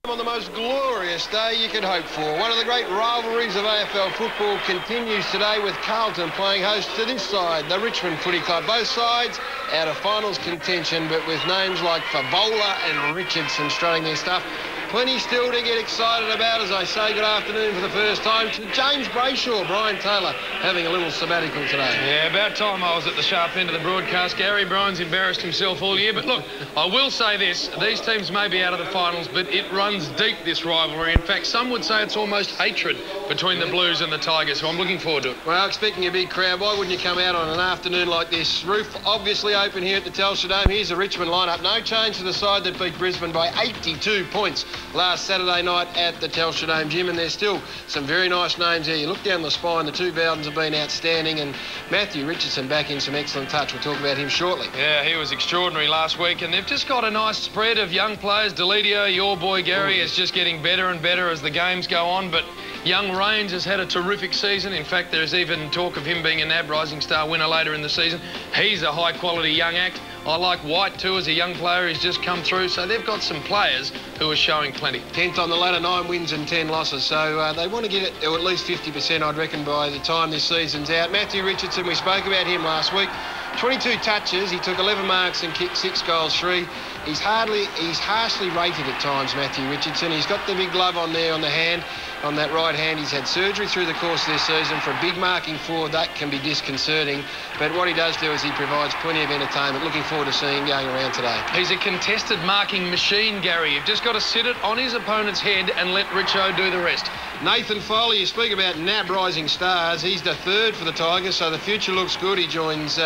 On the most glorious day you could hope for. One of the great rivalries of AFL football continues today with Carlton playing host to this side, the Richmond Footy Club. Both sides out of finals contention, but with names like Favola and Richardson strutting their stuff. Plenty still to get excited about as I say good afternoon for the first time to James Brayshaw. Brian Taylor having a little sabbatical today. Yeah, about time I was at the sharp end of the broadcast. Gary Bryan's embarrassed himself all year. But look, I will say this. These teams may be out of the finals, but it runs deep, this rivalry. In fact, some would say it's almost hatred between the Blues and the Tigers, so I'm looking forward to it. Well, expecting a big crowd. Why wouldn't you come out on an afternoon like this? Roof obviously open here at the Telstra Dome. Here's the Richmond lineup. No change to the side that beat Brisbane by 82 points last Saturday night at the Telstra Dome gym, and there's still some very nice names there. You look down the spine, the two Bowdens have been outstanding, and Matthew Richardson back in some excellent touch. We'll talk about him shortly. Yeah, he was extraordinary last week, and they've just got a nice spread of young players. Deledio, your boy Gary, is just getting better and better as the games go on, but young Rains has had a terrific season. In fact, there's even talk of him being a NAB Rising Star winner later in the season. He's a high-quality young act. I like White too as a young player who's just come through, so they've got some players who are showing plenty. 10th on the ladder, 9 wins and 10 losses, so they want to get it to at least 50%, I'd reckon, by the time this season's out. Matthew Richardson, we spoke about him last week. 22 touches, he took 11 marks and kicked 6 goals, 3. He's harshly rated at times, Matthew Richardson. He's got the big glove on there on the hand, on that right hand. He's had surgery through the course of this season. For a big marking forward, that can be disconcerting. But what he does do is he provides plenty of entertainment. Looking forward to seeing him going around today. He's a contested marking machine, Gary. You've just got to sit it on his opponent's head and let Richo do the rest. Nathan Foley, you speak about NAB Rising Stars. He's the third for the Tigers, so the future looks good. He joins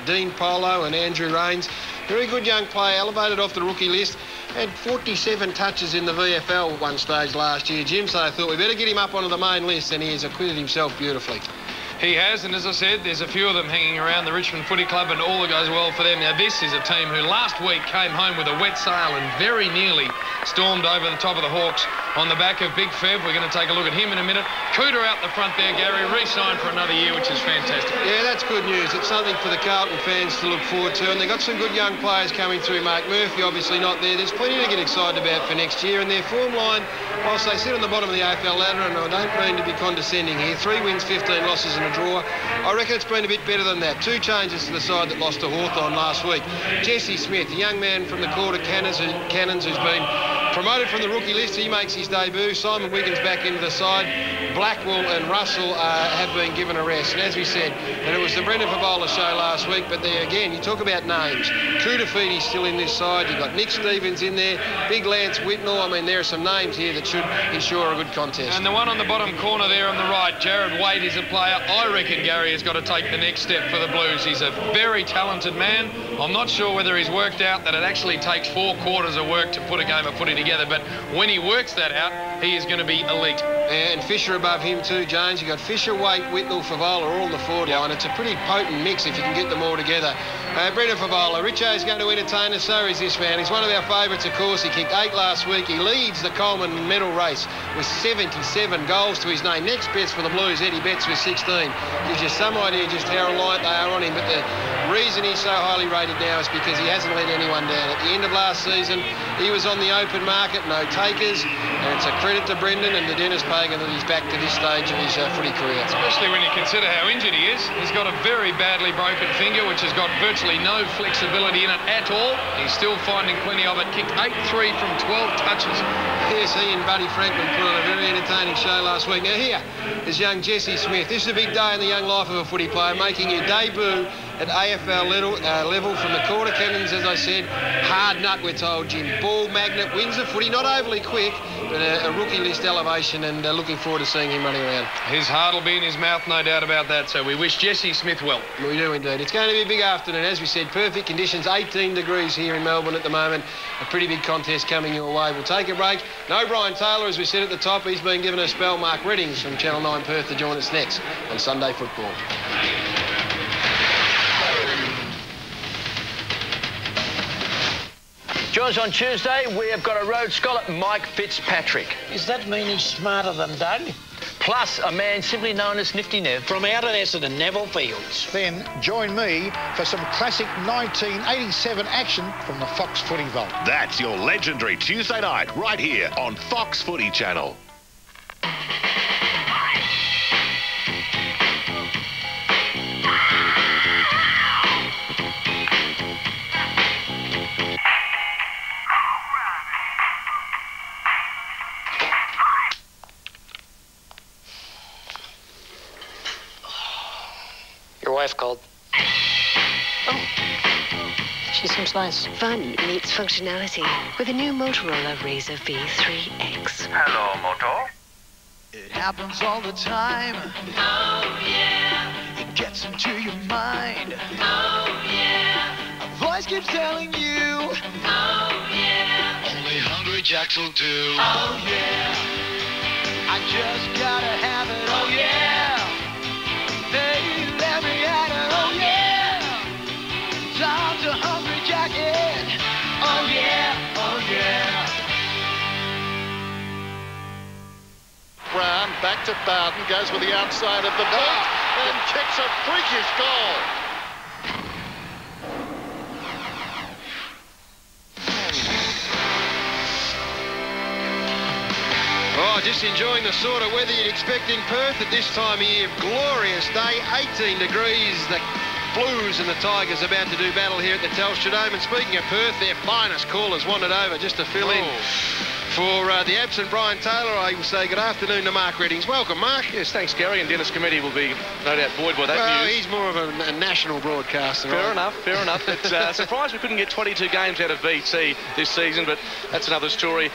Dean Polo and Andrew Rains. Very good young player, elevated off the rookie list. Had 47 touches in the VFL at one stage last year, Jim, so I thought we better get him up onto the main list, and he has acquitted himself beautifully. He has, and as I said, there's a few of them hanging around the Richmond Footy Club, and all that goes well for them. Now, this is a team who last week came home with a wet sail and very nearly stormed over the top of the Hawks on the back of Big Fev. We're going to take a look at him in a minute. Cooter out the front there, Gary, re-signed for another year, which is fantastic. Yeah, that's good news. It's something for the Carlton fans to look forward to, and they've got some good young players coming through. Mark Murphy, obviously not there. There's plenty to get excited about for next year, and their form line, whilst they sit on the bottom of the AFL ladder, and I don't mean to be condescending here, 3 wins, 15 losses and a draw. I reckon it's been a bit better than that. 2 changes to the side that lost to Hawthorn last week. Jesse Smith, a young man from the Quarter Cannons who's been promoted from the rookie list. He makes his debut. Simon Wiggins back into the side. Blackwell and Russell have been given a rest. And as we said, and it was the Brendan Favola show last week, but there again, you talk about names. Kudafini's still in this side. You've got Nick Stevens in there. Big Lance Whitnell. I mean, there are some names here that should ensure a good contest. And the one on the bottom corner there on the right, Jared Waite, is a player I reckon Gary has got to take the next step for the Blues. He's a very talented man. I'm not sure whether he's worked out that it actually takes 4 quarters of work to put a game of footy together, but when he works that out, he is going to be elite. And Fisher above him too, James. You've got Fisher, Waite, Whitnell, Favola all on the forward line. It's a pretty potent mix if you can get them all together. Brendan Favola, Richo's going to entertain us, so is this man. He's one of our favourites, of course. He kicked 8 last week. He leads the Coleman medal race with 77 goals to his name. Next best for the Blues, Eddie Betts with 16. Gives you some idea just how reliant they are on him. But the reason he's so highly rated now is because he hasn't let anyone down. At the end of last season, he was on the open market, no takers. And it's a credit to Brendan and to Dennis Pagan that he's back to this stage of his footy career. Especially when you consider how injured he is. He's got a very badly broken finger, which has got virtually no flexibility in it at all. He's still finding plenty of it. Kicked 8-3 from 12 touches. Yes, he and Buddy Franklin put on a very entertaining show last week. Now here is young Jesse Smith. This is a big day in the young life of a footy player, making your debut at AFL level from the Quarter Cannons, as I said. Hard nut, we're told, Jim. Ball magnet, wins the footy, not overly quick, but a rookie list elevation, and looking forward to seeing him running around. His heart will be in his mouth, no doubt about that, so we wish Jesse Smith well. We do indeed. It's going to be a big afternoon, as we said. Perfect conditions, 18 degrees here in Melbourne at the moment. A pretty big contest coming your way. We'll take a break. No Brian Taylor, as we said at the top. He's been given a spell. Mark Reddings from Channel 9 Perth to join us next on Sunday Football. Join us on Tuesday. We have got a Rhodes Scholar, Mike Fitzpatrick. Does that mean he's smarter than Doug? plus a man simply known as Nifty Nev. From out at Essendon, Neville Fields. Then join me for some classic 1987 action from the Fox Footy Vault. That's your legendary Tuesday night right here on Fox Footy Channel. Your wife called. Oh. She seems nice. Fun meets functionality with a new Motorola Razr V3X. Hello, Moto. It happens all the time. Oh, yeah. It gets into your mind. Oh, yeah. A voice keeps telling you. Oh, yeah. Only Hungry Jacks will do. Oh, yeah. I just gotta have it. Oh, yeah. They let me at it. Oh, yeah. Time to Hungry Jack it. Oh, yeah. Oh, yeah. Brown back to Bowden, goes with the outside of the boot and kicks a freakish goal. Oh, just enjoying the sort of weather you'd expect in Perth at this time of year. Glorious day, 18 degrees. The Blues and the Tigers about to do battle here at the Telstra Dome. And speaking of Perth, their finest callers wandered over just to fill in. For the absent Brian Taylor, I will say good afternoon to Mark Reddings. Welcome, Mark. Yes, thanks, Gary. And Dennis Committee will be no doubt buoyed by that well, news. He's more of a national broadcaster. Fair right? enough, fair enough. It's surprised we couldn't get 22 games out of BT this season, but that's another story.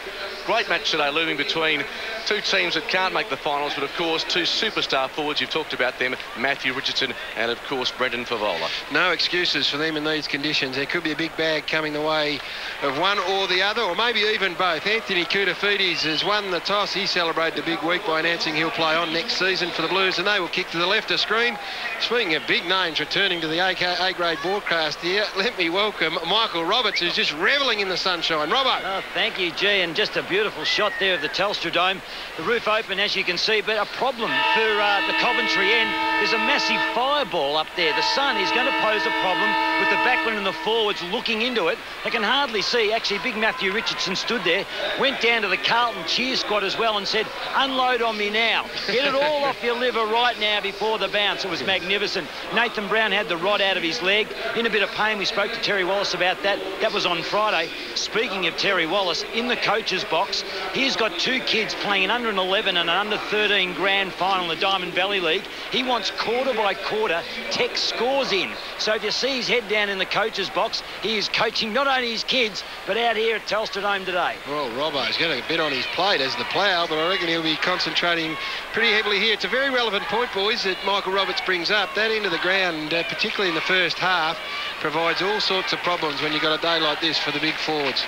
Great match today, looming between two teams that can't make the finals, but of course two superstar forwards. You've talked about them, Matthew Richardson and of course Brendan Favola. No excuses for them in these conditions. There could be a big bag coming the way of one or the other, or maybe even both. Anthony Koutafidis has won the toss. He celebrated a big week by announcing he'll play on next season for the Blues, and they will kick to the left of screen. Speaking of big names returning to the A-grade broadcast here, let me welcome Michael Roberts, who's just revelling in the sunshine. Robbo. Oh, thank you, G, and just a beautiful shot there of the Telstra Dome. The roof open, as you can see, but a problem for the Coventry end. There's a massive fireball up there. The sun is going to pose a problem with the backline and the forwards looking into it. They can hardly see. Actually, big Matthew Richardson stood there, went down to the Carlton cheer squad as well and said, unload on me now. Get it all off your liver right now before the bounce. It was magnificent. Nathan Brown had the rod out of his leg. In a bit of pain. We spoke to Terry Wallace about that. That was on Friday. Speaking of Terry Wallace, in the coach's box, he's got two kids playing an under-11 and an under-13 grand final in the Diamond Valley League. He wants quarter by quarter tech scores in. So if you see his head down in the coach's box, he is coaching not only his kids, but out here at Telstra Dome today. Well, Robbo's got a bit on his plate as the plough, but I reckon he'll be concentrating pretty heavily here. It's a very relevant point, boys, that Michael Roberts brings up. That end of the ground, particularly in the first half, provides all sorts of problems when you've got a day like this for the big forwards.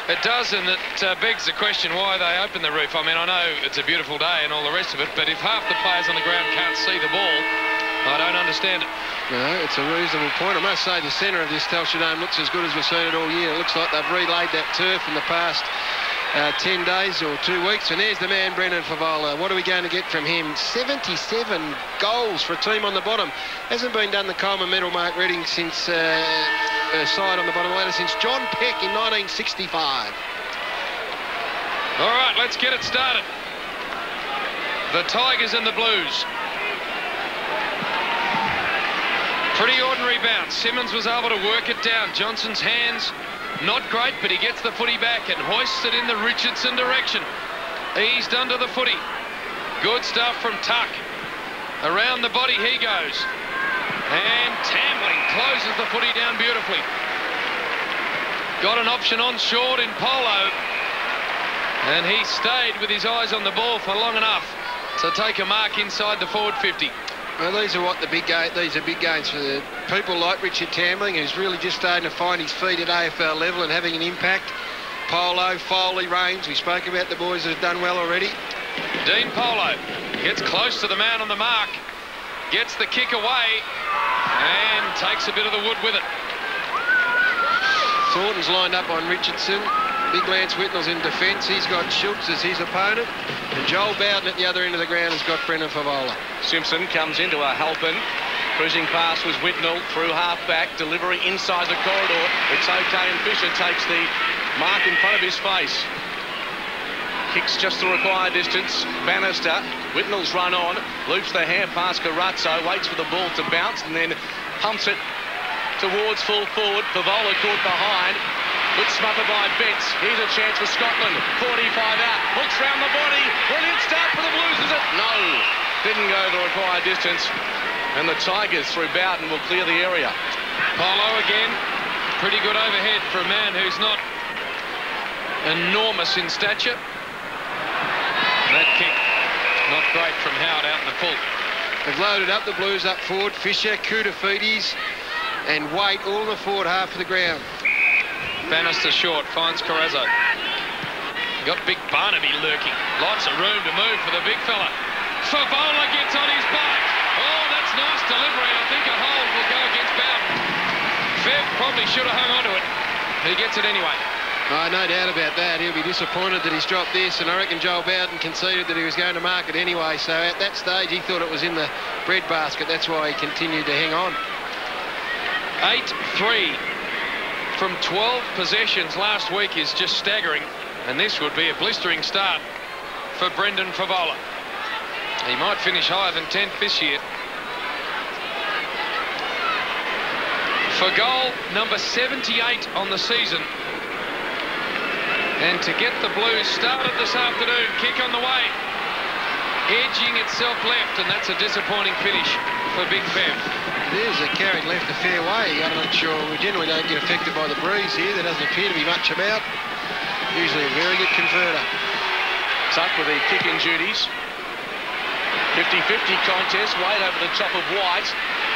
It does, and it begs the question why they open the roof. I mean, I know it's a beautiful day and all the rest of it, but if half the players on the ground can't see the ball, I don't understand it. No, it's a reasonable point. I must say the centre of this Telstra Dome looks as good as we've seen it all year. It looks like they've relayed that turf in the past 10 days or 2 weeks. And there's the man, Brendan Favola. What are we going to get from him? 77 goals for a team on the bottom. Hasn't been done the Coleman Medal, Mark Redding, since side on the bottom of the ladder since John Peck in 1965. All right, let's get it started. The Tigers and the Blues. Pretty ordinary bounce. Simmons was able to work it down. Johnson's hands, not great, but he gets the footy back and hoists it in the Richardson direction. Eased under the footy. Good stuff from Tuck. Around the body he goes. And Tambling closes the footy down beautifully. Got an option on short in Polo. And he stayed with his eyes on the ball for long enough to take a mark inside the forward 50. Well, these are big games for the people like Richard Tambling, who's really just starting to find his feet at AFL level and having an impact. Polo, Foley, Rains, we spoke about the boys that have done well already. Dean Polo gets close to the man on the mark, gets the kick away and takes a bit of the wood with it. Thornton's lined up on Richardson. Big Lance Whitnell's in defence. He's got Schultz as his opponent. And Joel Bowden at the other end of the ground has got Brendan Favola. Simpson comes into a Halpin. Cruising pass was Whitnell through half-back. Delivery inside the corridor. It's okay, and Fisher takes the mark in front of his face. Kicks just the required distance. Bannister. Whitnell's run on. Loops the hair past Carazzo. Waits for the ball to bounce and then pumps it towards full forward. Favola caught behind. Good smother by Betts. Here's a chance for Scotland. 45 out. Hooks round the body. Brilliant start for the Blues, is it? No. Didn't go the required distance. And the Tigers through Bowden will clear the area. Polo again. Pretty good overhead for a man who's not enormous in stature. That kick, not great from Howard out in the full. They've loaded up the Blues up forward. Fisher, Koutafidis and Waite all in the forward half of the ground. Bannister short, finds Carazzo. Got big Barnaby lurking. Lots of room to move for the big fella. Favola gets on his bike. Oh, that's nice delivery. I think a hold will go against Bowden. Fev probably should have hung on to it. He gets it anyway. Oh, no doubt about that. He'll be disappointed that he's dropped this, and I reckon Joel Bowden conceded that he was going to mark it anyway. So at that stage, he thought it was in the breadbasket. That's why he continued to hang on. 8-3 from 12 possessions last week is just staggering, and this would be a blistering start for Brendan Favola. He might finish higher than 10th this year. For goal number 78 on the season. And to get the Blues started this afternoon, kick on the way. Edging itself left, and that's a disappointing finish for Big Fev. There's a carried left a fair way. I'm not sure. We generally don't get affected by the breeze here. There doesn't appear to be much about. Usually a very good converter. Tuck with the kicking duties. 50-50 contest. Wade over the top of White.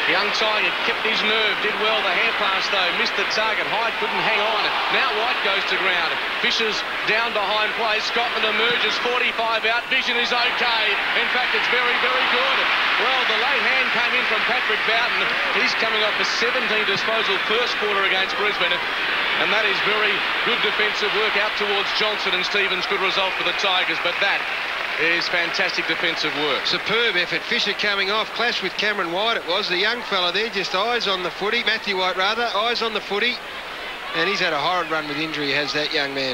Young Tiger kept his nerve, did well. The hand pass, though, missed the target. Hyde couldn't hang on. Now White goes to ground. Fisher's down behind play. Scotland emerges, 45 out. Vision is okay. In fact, it's very, very good. Well, the late hand came in from Patrick Bowden. He's coming off a 17 disposal first quarter against Brisbane. And that is very good defensive work out towards Johnson and Stevens. Good result for the Tigers, but that is fantastic defensive work. Superb effort. Fisher coming off. Clash with Cameron White it was. The young fella there, just eyes on the footy. Matthew White, rather. Eyes on the footy. And he's had a horrid run with injury, has that young man.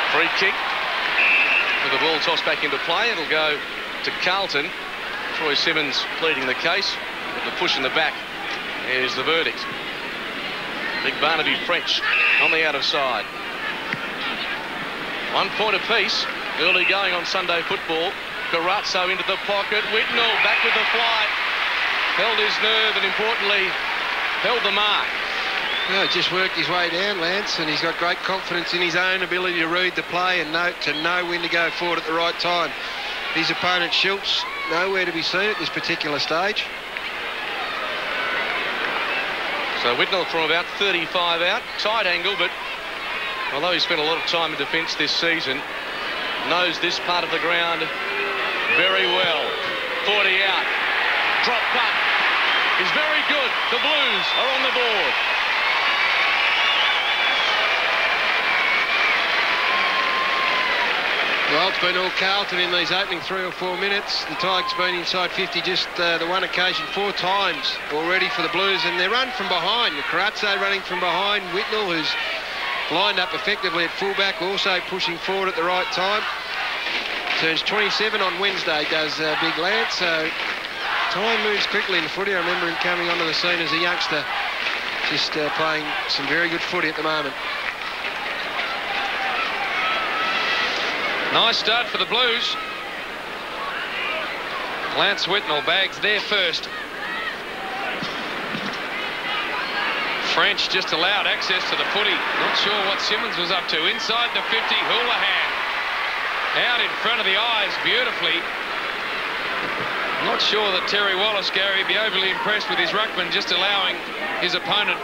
Free kick. With the ball tossed back into play, it'll go to Carlton. Troy Simmons pleading the case. With the push in the back is the verdict. Big Barnaby French on the outer side. 1 point apiece. Early going on Sunday football. Carazzo into the pocket. Whitnell back with the flight. Held his nerve and importantly held the mark. No, just worked his way down, Lance, and he's got great confidence in his own ability to read the play and know when to go forward at the right time. His opponent Schultz nowhere to be seen at this particular stage. So Whitnell from about 35 out. Tight angle, but although he spent a lot of time in defence this season, knows this part of the ground very well. 40 out. Drop punt is very good. The Blues are on the board. Well, it's been all Carlton in these opening 3 or 4 minutes. The Tigers been inside 50 just the one occasion 4 times already for the Blues, and they're run from behind. Carazzo running from behind. Whitnell, who's lined up effectively at fullback, also pushing forward at the right time. Turns 27 on Wednesday, does Big Lance. So time moves quickly in the footy. I remember him coming onto the scene as a youngster, just playing some very good footy at the moment. Nice start for the Blues. Lance Whitnell bags there first. French just allowed access to the footy. Not sure what Simmons was up to. Inside the 50, Houlihan. Out in front of the eyes beautifully. Not sure that Terry Wallace, Gary, would be overly impressed with his ruckman just allowing his opponent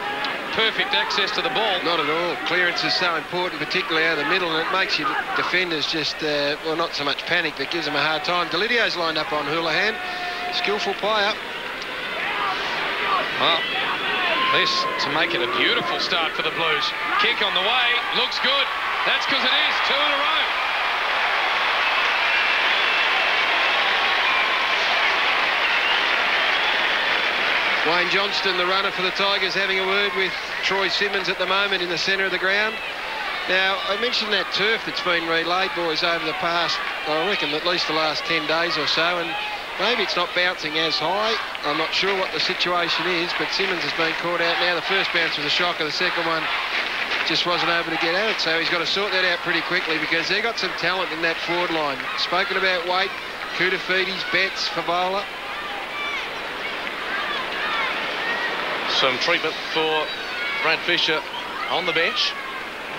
perfect access to the ball. Not at all. Clearance is so important, particularly out of the middle, and it makes your defenders just, well, not so much panic, but gives them a hard time. Delidio's lined up on Houlihan. Skillful player. Well, This to make it a beautiful start for the Blues. Kick on the way. Looks good. That's because it is 2 in a row. Wayne Johnston, the runner for the Tigers, having a word with Troy Simmons at the moment in the centre of the ground. Now, I mentioned that turf that's been relayed, boys, over the past, I reckon, at least the last 10 days or so, and maybe it's not bouncing as high. I'm not sure what the situation is, but Simmons has been caught out now. The first bounce was a shocker. The second one just wasn't able to get at it, so he's got to sort that out pretty quickly because they've got some talent in that forward line. Spoken about Waite, Koutafidis, Betts, Favola. Some treatment for Brad Fisher on the bench,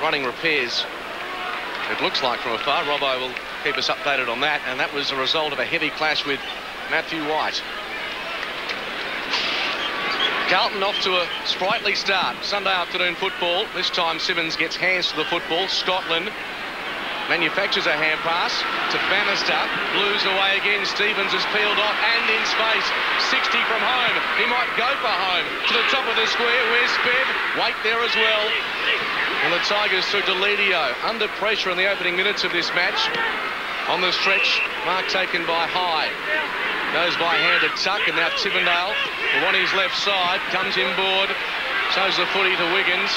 running repairs. It looks like from afar. Robbo will keep us updated on that, and that was a result of a heavy clash with Matthew White. Carlton off to a sprightly start. Sunday afternoon football. This time Simmons gets hands to the football. Scotland manufactures a hand pass to Bannister. Blues away again. Stevens has peeled off and in space. 60 from home. He might go for home. To the top of the square. Where's Bev? Wait there as well. And the Tigers through Deledio. Under pressure in the opening minutes of this match. On the stretch, mark taken by High. Goes by hand to Tuck, and now Tivendale, who on his left side, comes inboard. Shows the footy to Wiggins.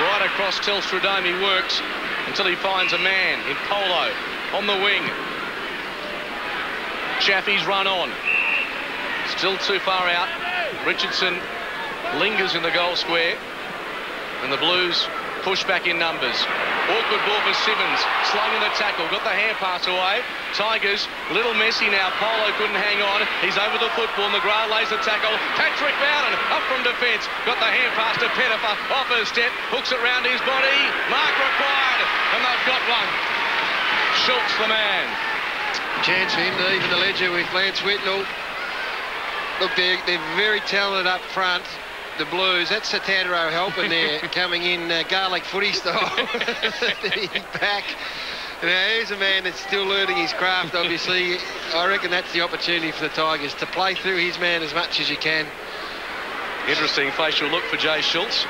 Right across Telstra Dome he works until he finds a man in Polo on the wing. Chaffee's run on. Still too far out. Richardson lingers in the goal square. And the Blues push back in numbers. Awkward ball for Simmons. Slung in the tackle. Got the hand pass away. Tigers, a little messy now. Polo couldn't hang on. He's over the football. McGrath lays the tackle. Patrick Bowden up from defence. Got the hand pass to Pettifer. Off her step. Hooks it round his body. Mark required. And they've got one. Schultz the man. Chance for him to even the ledger with Lance Whitnell. Look, they're very talented up front. The Blues, that's Satandero helping there, coming in garlic footy style. Back. Now, here's a man that's still learning his craft, obviously. I reckon that's the opportunity for the Tigers, to play through his man as much as you can. Interesting facial look for Jay Schultz.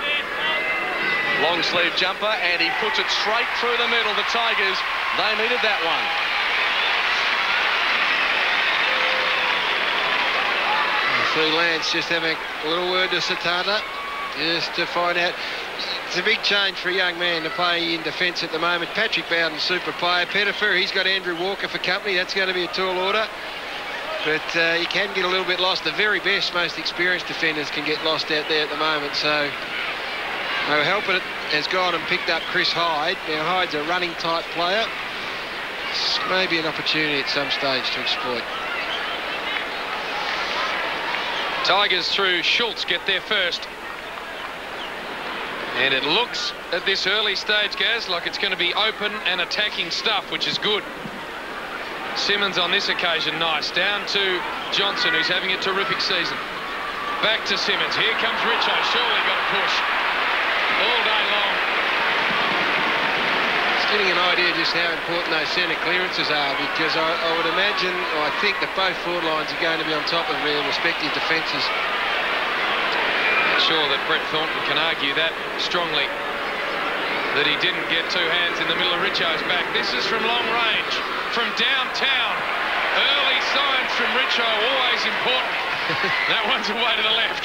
Long sleeve jumper, and he puts it straight through the middle. The Tigers, they needed that one. See Lance just having a little word to Satana, just to find out. It's a big change for a young man to play in defence at the moment. Patrick Bowden, super player. Pettifer, he's got Andrew Walker for company. That's going to be a tall order. But he can get a little bit lost. The very best, most experienced defenders can get lost out there at the moment. So helping it has gone and picked up Chris Hyde. Now Hyde's a running type player. It's maybe an opportunity at some stage to exploit. Tigers through Schultz get there first. And it looks at this early stage, Gaz, like it's going to be open and attacking stuff, which is good. Simmons on this occasion, nice. Down to Johnson, who's having a terrific season. Back to Simmons. Here comes Richo. Surely got a push all day long. Getting an idea just how important those centre clearances are, because I would imagine, or I think that both forward lines are going to be on top of their respective defences. Not sure that Brett Thornton can argue that strongly, that he didn't get two hands in the middle of Richo's back. This is from long range, from downtown. Early signs from Richo, always important. That one's away to the left.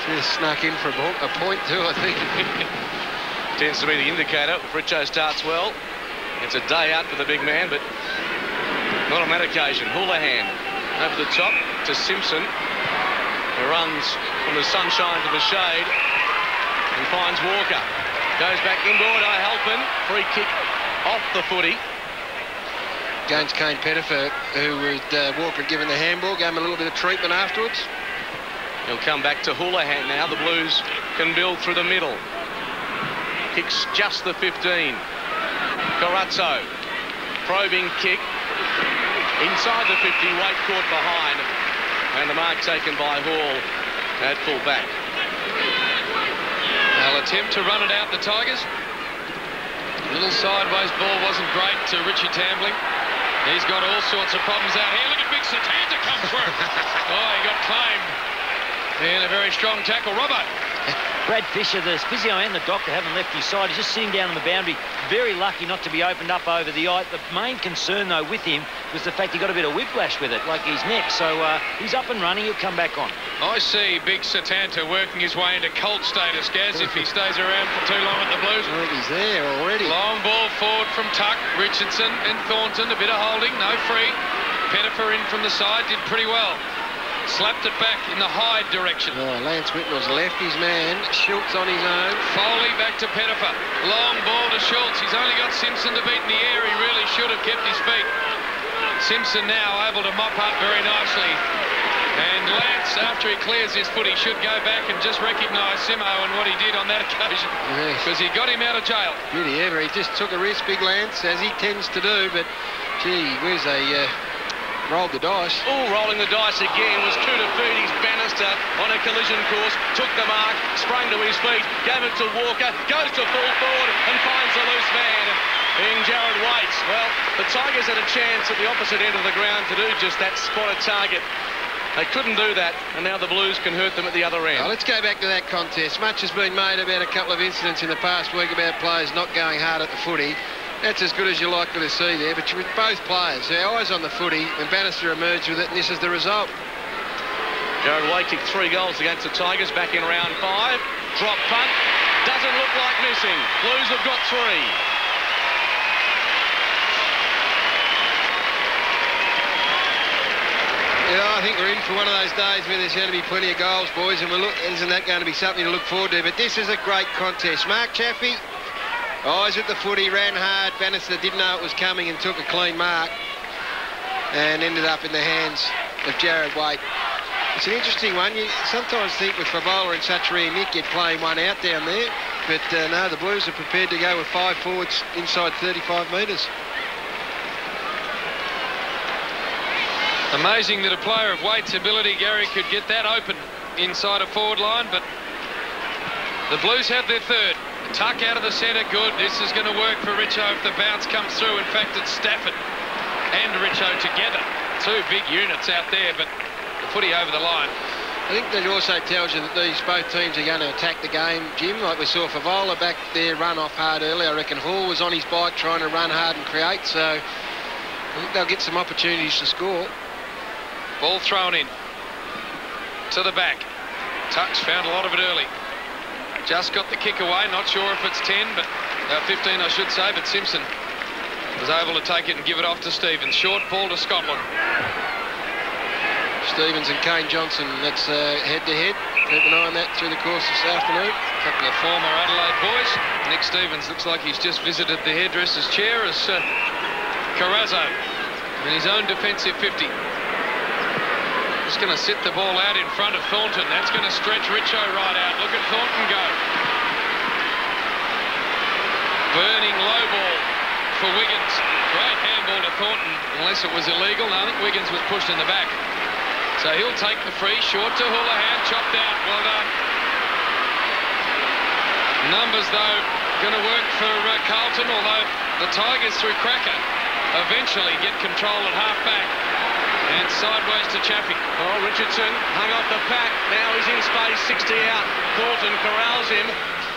Just snuck in for a point too, I think. Tends to be the indicator. If Richo starts well, it's a day out for the big man, but not on that occasion. Houlihan over the top to Simpson, who runs from the sunshine to the shade and finds Walker. Goes back inboard. Halpin, free kick off the footy. Against Kane Pettifer, who was Walker given the handball, gave him a little bit of treatment afterwards. He'll come back to Houlihan now. The Blues can build through the middle. Kicks just the 15. Corazzo, probing kick. Inside the 50, Waite caught behind. And the mark taken by Hall at full back. They'll attempt to run it out, the Tigers. A little sideways ball wasn't great to Richie Tambling. He's got all sorts of problems out here. Look at Big Satanta come through. Oh, he got claimed. And a very strong tackle. Robbo. Brad Fisher, the physio and the doctor haven't left his side. He's just sitting down on the boundary. Very lucky not to be opened up over the eye. The main concern, though, with him was the fact he got a bit of whiplash with it, like his neck. So he's up and running. He'll come back on. I see Big Satanta working his way into Colt status, Gaz, if he stays around for too long at the Blues. I think he's there already. Long ball forward from Tuck, Richardson and Thornton. A bit of holding, no free. Pettifer in from the side, did pretty well. Slapped it back in the Hyde direction. Oh, Lance Whitnell's left his man. Schultz on his own. Foley back to Pettifer. Long ball to Schultz. He's only got Simpson to beat in the air. He really should have kept his feet. Simpson now able to mop up very nicely. And Lance, after he clears his foot, he should go back and just recognise Simo and what he did on that occasion. Because he got him out of jail. Did he ever? He just took a risk, Big Lance, as he tends to do. But, gee, where's a... rolled the dice. Oh, rolling the dice again was Kutafuti's Bannister on a collision course. Took the mark, sprang to his feet, gave it to Walker, goes to full forward and finds the loose man, being Jared Waite. Well, the Tigers had a chance at the opposite end of the ground to do just that, spot a target. They couldn't do that, and now the Blues can hurt them at the other end. Well, let's go back to that contest. Much has been made about a couple of incidents in the past week about players not going hard at the footy. That's as good as you're likely to see there, but with both players, their eyes on the footy, and Bannister emerged with it, and this is the result. Jared Waite kicked 3 goals against the Tigers back in round 5. Drop punt. Doesn't look like missing. Blues have got 3. Yeah, I think we're in for one of those days where there's going to be plenty of goals, boys, and isn't that going to be something to look forward to? But this is a great contest. Mark Chaffee, eyes at the footy, ran hard. Bannister didn't know it was coming and took a clean mark and ended up in the hands of Jared Waite. It's an interesting one. You sometimes think with Favola and Satchery and Nick, you'd play one out down there. But no, the Blues are prepared to go with 5 forwards inside 35 metres. Amazing that a player of Waite's ability, Gary, could get that open inside a forward line, but the Blues have their third. Tuck out of the centre, good. This is going to work for Richo if the bounce comes through. In fact, it's Stafford and Richo together. 2 big units out there, but the footy over the line. I think that also tells you that both teams are going to attack the game, Jim. Like we saw Favola back there run off hard earlier. I reckon Hall was on his bike trying to run hard and create, so I think they'll get some opportunities to score. Ball thrown in to the back. Tuck's found a lot of it early. Just got the kick away. Not sure if it's 10, but 15, I should say. But Simpson was able to take it and give it off to Stevens. Short ball to Scotland. Stevens and Kane Johnson. That's head-to-head. Keep an eye on that through the course this afternoon. A couple of former Adelaide boys. Nick Stevens looks like he's just visited the hairdresser's chair as Carrazzo in his own defensive 50. Just going to sit the ball out in front of Thornton. That's going to stretch Richo right out. Look at Thornton go. Burning low ball for Wiggins. Great handball to Thornton, unless it was illegal. No, I think Wiggins was pushed in the back. So he'll take the free. Short to Houlihan. Chopped out. Well done. Numbers, though, going to work for Carlton, although the Tigers, through Cracker, eventually get control at half-back. And sideways to Chaffee. Oh, Richardson hung off the pack. Now he's in space, 60 out. Carlton corrals him.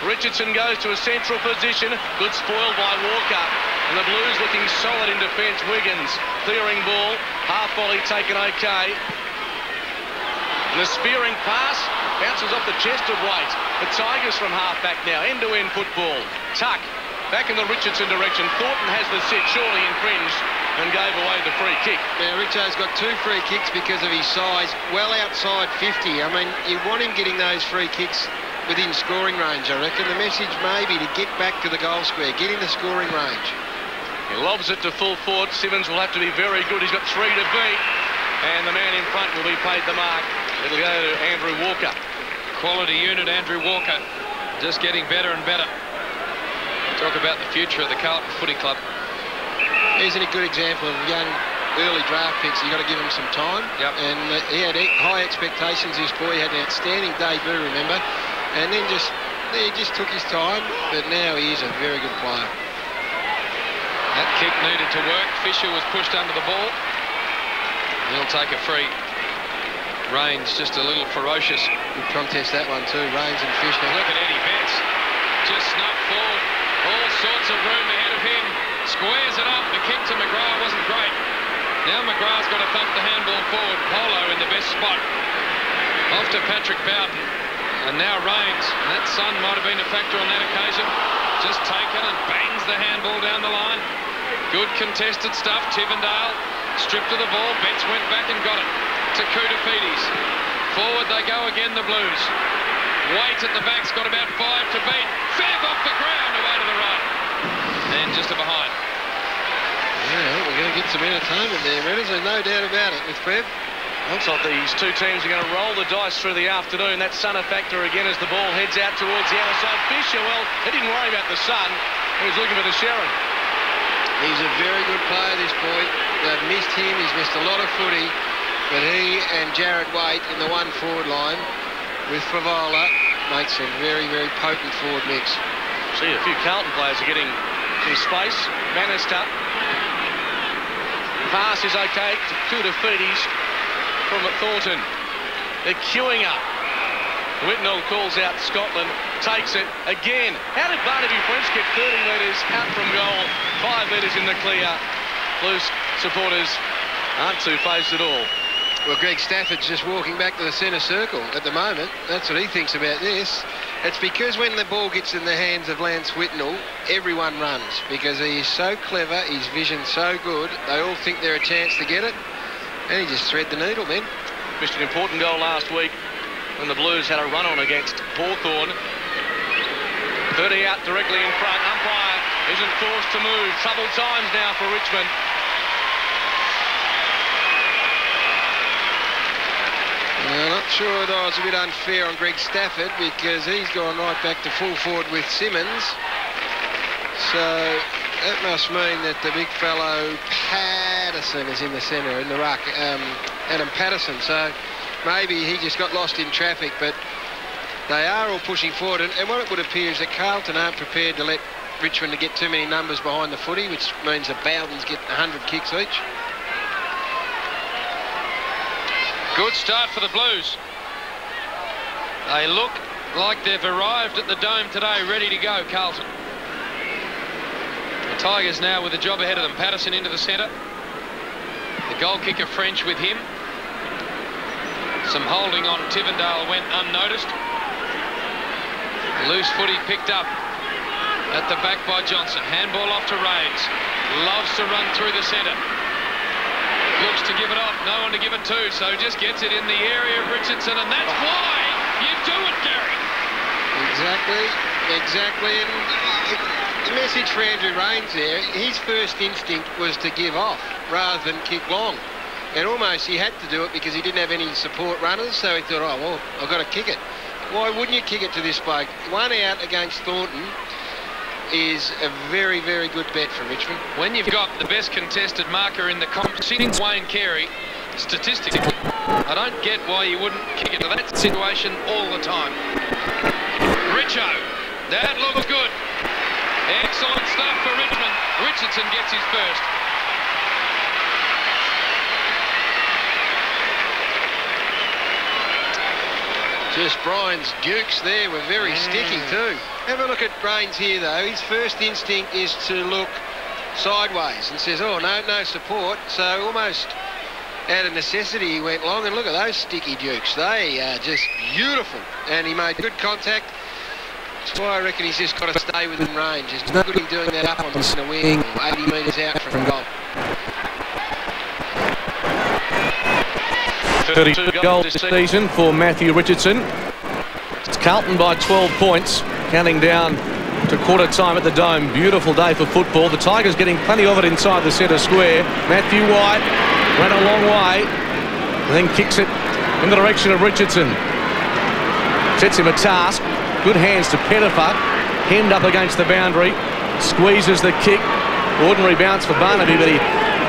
Richardson goes to a central position. Good spoil by Walker. And the Blues looking solid in defence. Wiggins clearing ball. Half volley taken okay. And the spearing pass bounces off the chest of Waite. The Tigers from half-back now. End-to-end football. Tuck back in the Richardson direction. Thornton has the sit, surely infringed, and gave away the free kick. Now, Richo's got 2 free kicks because of his size, well outside 50. I mean, you want him getting those free kicks within scoring range, I reckon. The message may be to get back to the goal square, get in the scoring range. He lobs it to full forward. Simmons will have to be very good. He's got 3 to beat. And the man in front will be paid the mark. It'll go to Andrew Walker. Quality unit, Andrew Walker. Just getting better and better. Talk about the future of the Carlton Footy Club. He's a good example of young, early draft picks. You've got to give him some time. Yep. And he had high expectations. This boy had an outstanding debut, remember? And then he just took his time, but now he is a very good player. That kick needed to work. Fisher was pushed under the ball. He'll take a free. Rains just a little ferocious. Good contest that one too, Rains and Fishner. Look at Eddie Betts. Just snuck forward. All sorts of room ahead of him. Squares it up. The kick to McGrath wasn't great. Now McGrath's got to thump the handball forward. Polo in the best spot. Off to Patrick Bowden. And now Rains. That sun might have been a factor on that occasion. Just taken and bangs the handball down the line. Good contested stuff. Tivendale stripped of the ball. Betts went back and got it to Koutafidis. Forward they go again, the Blues. Waite at the back's got about 5 to beat. Fev off the ground, away to the right. And just to behind. Yeah, we're going to get some entertainment there, Redders. There's no doubt about it with Fev. Looks like these two teams are going to roll the dice through the afternoon. That sun a factor again as the ball heads out towards the outer side. Fisher, well, he didn't worry about the sun. He was looking for the Sharon. He's a very good player, this boy. They've missed him. He's missed a lot of footy. But he and Jared Waite in the one forward line with Favola makes a very, very potent forward mix. See, a few Carlton players are getting some space. Bannister. Pass is okay to Koutafidis from Thornton. They're queuing up. Whitnell calls out Scotland, takes it again. How did Barnaby French get 30 metres out from goal, 5 metres in the clear? Blues supporters aren't too phased at all. Well, Greg Stafford's just walking back to the centre circle at the moment. That's what he thinks about this. It's because when the ball gets in the hands of Lance Whitnell, everyone runs because he is so clever, his vision's so good, they all think they're a chance to get it, and he just thread the needle then. Missed an important goal last week when the Blues had a run-on against Hawthorn. 30 out directly in front. Umpire isn't forced to move. Troubled times now for Richmond. I'm not sure that was a bit unfair on Greg Stafford because he's gone right back to full forward with Simmons. So that must mean that the big fellow Patterson is in the centre, in the ruck, Adam Patterson. So maybe he just got lost in traffic, but they are all pushing forward. And what it would appear is that Carlton aren't prepared to let Richmond to get too many numbers behind the footy, which means that Bowden's get 100 kicks each. Good start for the Blues. They look like they've arrived at the Dome today, ready to go, Carlton. The Tigers now with a job ahead of them. Patterson into the centre. The goal kicker French with him. Some holding on Tivendale went unnoticed. Loose footy picked up at the back by Johnson. Handball off to Rains. Loves to run through the centre. Looks to give it off, no one to give it to, so just gets it in the area of Richardson, and that's why you do it, Gary. Exactly, and the message for Andrew Rains there, his first instinct was to give off rather than kick long, and almost he had to do it because he didn't have any support runners, so he thought, oh, well, I've got to kick it. Why wouldn't you kick it to this bloke? One out against Thornton is a very, very good bet for Richmond. When you've got the best contested marker in the comp since Wayne Carey, statistically, I don't get why you wouldn't kick it to that situation all the time. Richo, that looks good. Excellent stuff for Richmond. Richardson gets his first. Just Brian's dukes there were very sticky too. Have a look at Rains here though. His first instinct is to look sideways and says, oh, no support. So almost out of necessity he went long, and look at those sticky dukes. They are just beautiful. And he made good contact. That's why I reckon he's just got to stay within range. It's no good in doing that up on the wing or 80 metres out from goal. 32 goals this season for Matthew Richardson. It's Carlton by 12 points, counting down to quarter time at the Dome. Beautiful day for football. The Tigers getting plenty of it inside the centre square. Matthew White ran a long way, then kicks it in the direction of Richardson. Sets him a task. Good hands to Pettifer. Hemmed up against the boundary. Squeezes the kick. Ordinary bounce for Barnaby, but he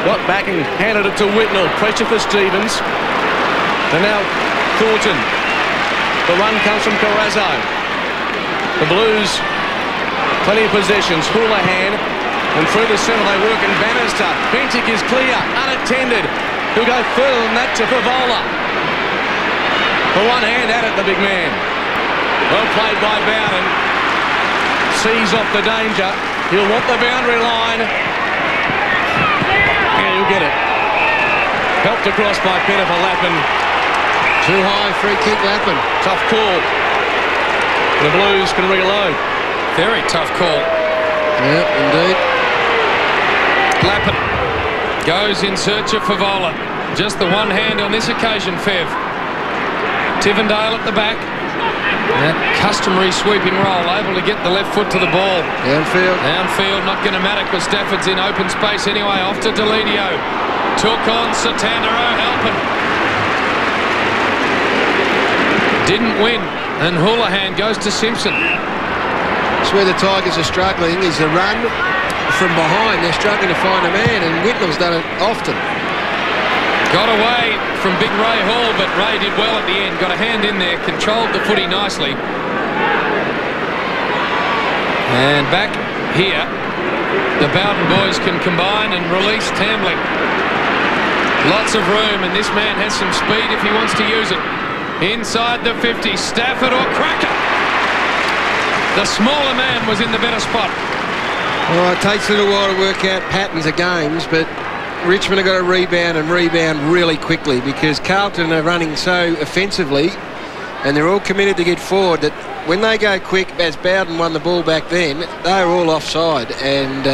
got back and handed it to Whitnell. Pressure for Stevens. And now Thornton. The run comes from Carrazzo. The Blues, plenty of possessions. Houlihan, and through the centre they work, and Bannister. Bentic is clear, unattended. He'll go further than that to Favola. For one hand at it, the big man. Well played by Bowden. Sees off the danger. He'll want the boundary line. Yeah, he'll get it. Helped across by Petter for Lappin. Too high, free kick, Lappin. Tough call. The Blues can reload. Very tough call. Yep, indeed. Lappin goes in search of Favola. Just the one hand on this occasion, Fev. Tivendale at the back. That customary sweeping roll, able to get the left foot to the ball. Downfield. Downfield, not going to matter because Stafford's in open space anyway. Off to Deledio. Took on Satandero, helping. Didn't win, and Houlihan goes to Simpson. That's where the Tigers are struggling, is the run from behind. They're struggling to find a man, and Whitnell's done it often. Got away from Big Ray Hall, but Ray did well at the end. Got a hand in there, controlled the footy nicely. And back here, the Bowden boys can combine and release Tambling. Lots of room, and this man has some speed if he wants to use it. Inside the 50, Stafford or Cracker. The smaller man was in the better spot. Well, it takes a little while to work out patterns of games, but Richmond have got to rebound and rebound really quickly because Carlton are running so offensively and they're all committed to get forward that when they go quick, as Bowden won the ball back then, they were all offside. And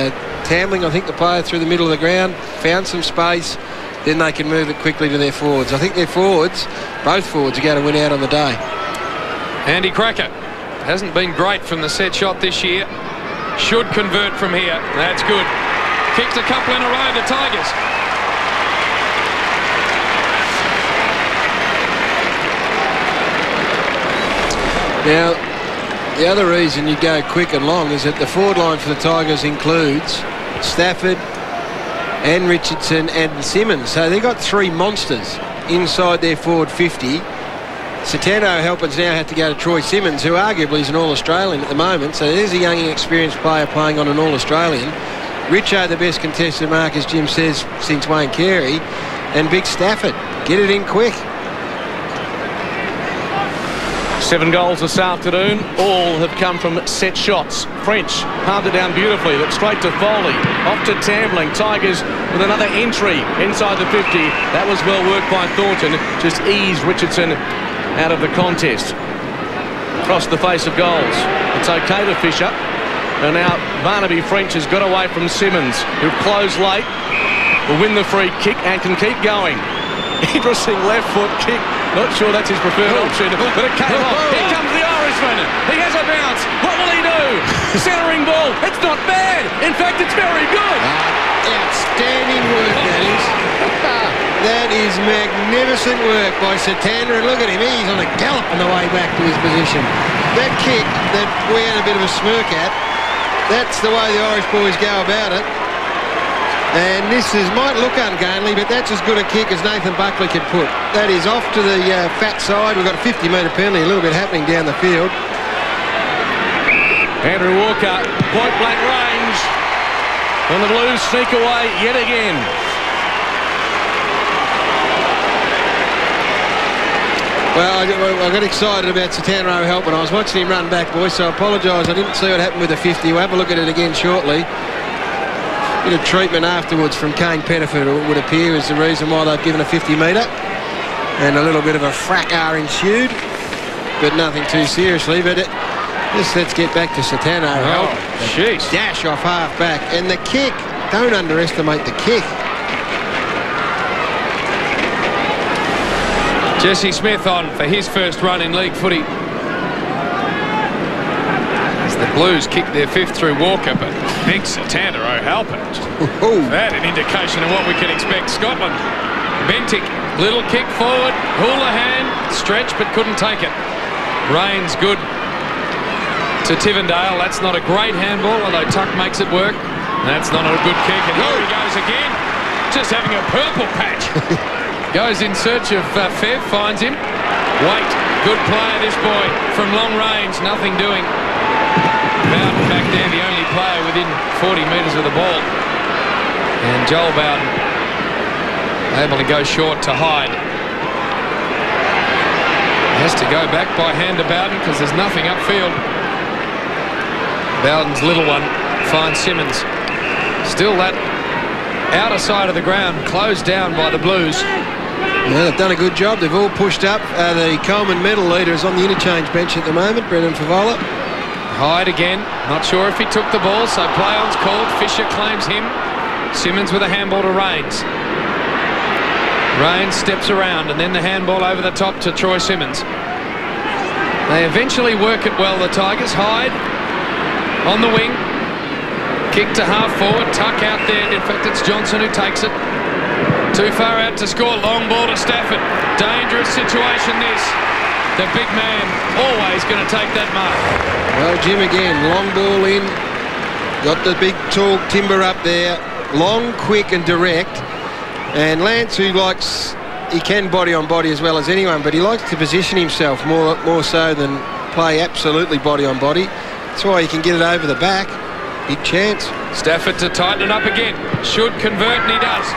Tambling, I think the player through the middle of the ground, found some space. Then they can move it quickly to their forwards. I think their forwards, both forwards, are going to win out on the day. Andy Cracker hasn't been great from the set shot this year. Should convert from here. That's good. Kicked a couple in a row, the Tigers. Now, the other reason you go quick and long is that the forward line for the Tigers includes Stafford and Richardson and Simmons. So they've got three monsters inside their forward 50. Satano Halpin's now had to go to Troy Simmons, who arguably is an All-Australian at the moment. So there's a young, inexperienced player playing on an All-Australian. Richo, the best contested mark, as Jim says, since Wayne Carey. And Big Stafford. Get it in quick. 7 goals this afternoon. All have come from set shots. French palmed it down beautifully, but straight to Foley. Off to Tambling. Tigers with another entry inside the 50. That was well worked by Thornton. Just eased Richardson out of the contest. Across the face of goals. It's okay to Fisher. And now Barnaby French has got away from Simmons, who closed late. Will win the free kick and can keep going. Interesting left foot kick. Not sure that's his preferred option, but it came off. Here comes the Irishman. He has a bounce. What will he do? Centering ball. It's not bad. In fact, it's very good. Outstanding work, that is. That is magnificent work by Satandra. And look at him. He's on a gallop on the way back to his position. That kick that we had a bit of a smirk at, that's the way the Irish boys go about it. And this might look ungainly, but that's as good a kick as Nathan Buckley could put. That is off to the fat side. We've got a 50-metre penalty, a little bit happening down the field. Andrew Walker, point-blank range. And the Blues sneak away yet again. Well, I got excited about Satano Halpin. I was watching him run back, boys, so I apologise. I didn't see what happened with the 50. We'll have a look at it again shortly. Bit of treatment afterwards from Kane Pettiford, it would appear, is the reason why they've given a 50-metre. And a little bit of a fracas ensued, but nothing too seriously. But let's get back to Satano. Oh, jeez. Dash off half-back. And the kick, don't underestimate the kick. Jesse Smith on for his first run in league footy. As the Blues kick their fifth through Walker, but big Satandero Halpin. That an indication of what we can expect. Scotland. Bentic, little kick forward. Houlihan, stretch but couldn't take it. Rains good to Tivendale. That's not a great handball, although Tuck makes it work. That's not a good kick, and here he goes again. Just having a purple patch. Goes in search of Fev, finds him. Wait, good player this boy from long range, nothing doing. Bowden back there, the only player within 40 metres of the ball. And Joel Bowden Able to go short to Hyde. Has to go back by hand to Bowden because there's nothing upfield. Bowden's little one finds Simmons. Still that outer side of the ground closed down by the Blues. Yeah, they've done a good job. They've all pushed up. The Coleman medal leader is on the interchange bench at the moment, Brendan Favola. Hyde again. Not sure if he took the ball, so play-on's called. Fisher claims him. Simmons with a handball to Rains. Rains steps around, and then the handball over the top to Troy Simmons. They eventually work it well, the Tigers. Hyde on the wing. Kick to half forward. Tuck out there. In fact, it's Johnson who takes it. Too far out to score. Long ball to Stafford. Dangerous situation this. The big man always going to take that mark. Well, Jim again. Long ball in. Got the big tall timber up there. Long, quick and direct. And Lance, who likes, he can body on body as well as anyone, but he likes to position himself more so than play absolutely body on body. That's why he can get it over the back. Big chance. Stafford to tighten it up again. Should convert, and he does.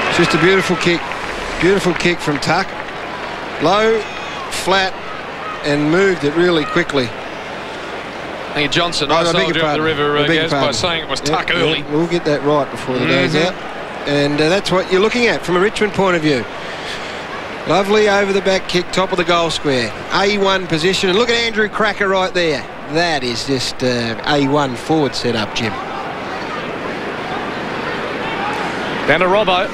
It's just a beautiful kick. Beautiful kick from Tuck. Low, flat, and moved it really quickly. I think Johnson, I soldier of the river, goes by saying it was Tuck early. Yeah, we'll get that right before the day's out. And that's what you're looking at from a Richmond point of view. Lovely over the back kick, top of the goal square. A1 position. And look at Andrew Cracker right there. That is just A1 forward setup, Jim. Down to Robbo.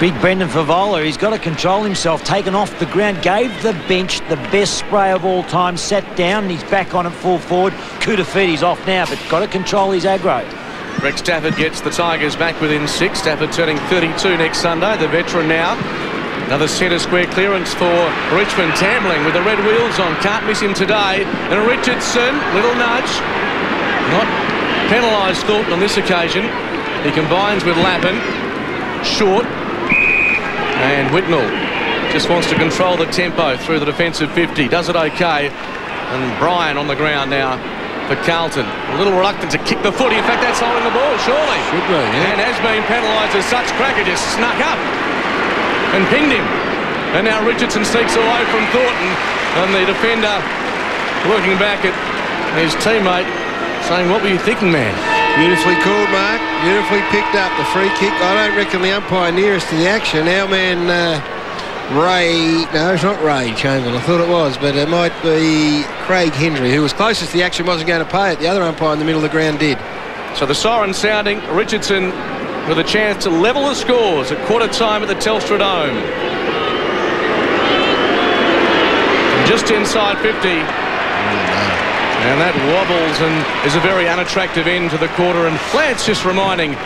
Big Brendan Favola, he's got to control himself, taken off the ground, gave the bench the best spray of all time, sat down, and he's back on at full forward. Coup de feet, he's off now, but got to control his aggro. Rex Stafford gets the Tigers back within 6. Stafford turning 32 next Sunday, the veteran now. Another centre square clearance for Richmond. Tambling with the red wheels on, can't miss him today. And Richardson, little nudge. Not penalised Thornton on this occasion. He combines with Lappin. Short. And Whitnell just wants to control the tempo through the defensive 50. Does it okay. And Bryan on the ground now for Carlton. A little reluctant to kick the footy. In fact, that's holding the ball, surely. Should be, yeah. And has been penalised as such. Cracker just snuck up and pinged him. And now Richardson sneaks away from Thornton. And the defender looking back at his teammate saying, "What were you thinking, man?" Beautifully called, Mark. Beautifully picked up the free kick. I don't reckon the umpire nearest to the action. Our man, Ray... No, it's not Ray Chamberlain. I thought it was, but it might be Craig Hendry, who was closest to the action, wasn't going to pay it. The other umpire in the middle of the ground did. So the siren sounding. Richardson with a chance to level the scores at quarter time at the Telstra Dome. From just inside 50. And that wobbles and is a very unattractive end to the quarter. And Lance just reminding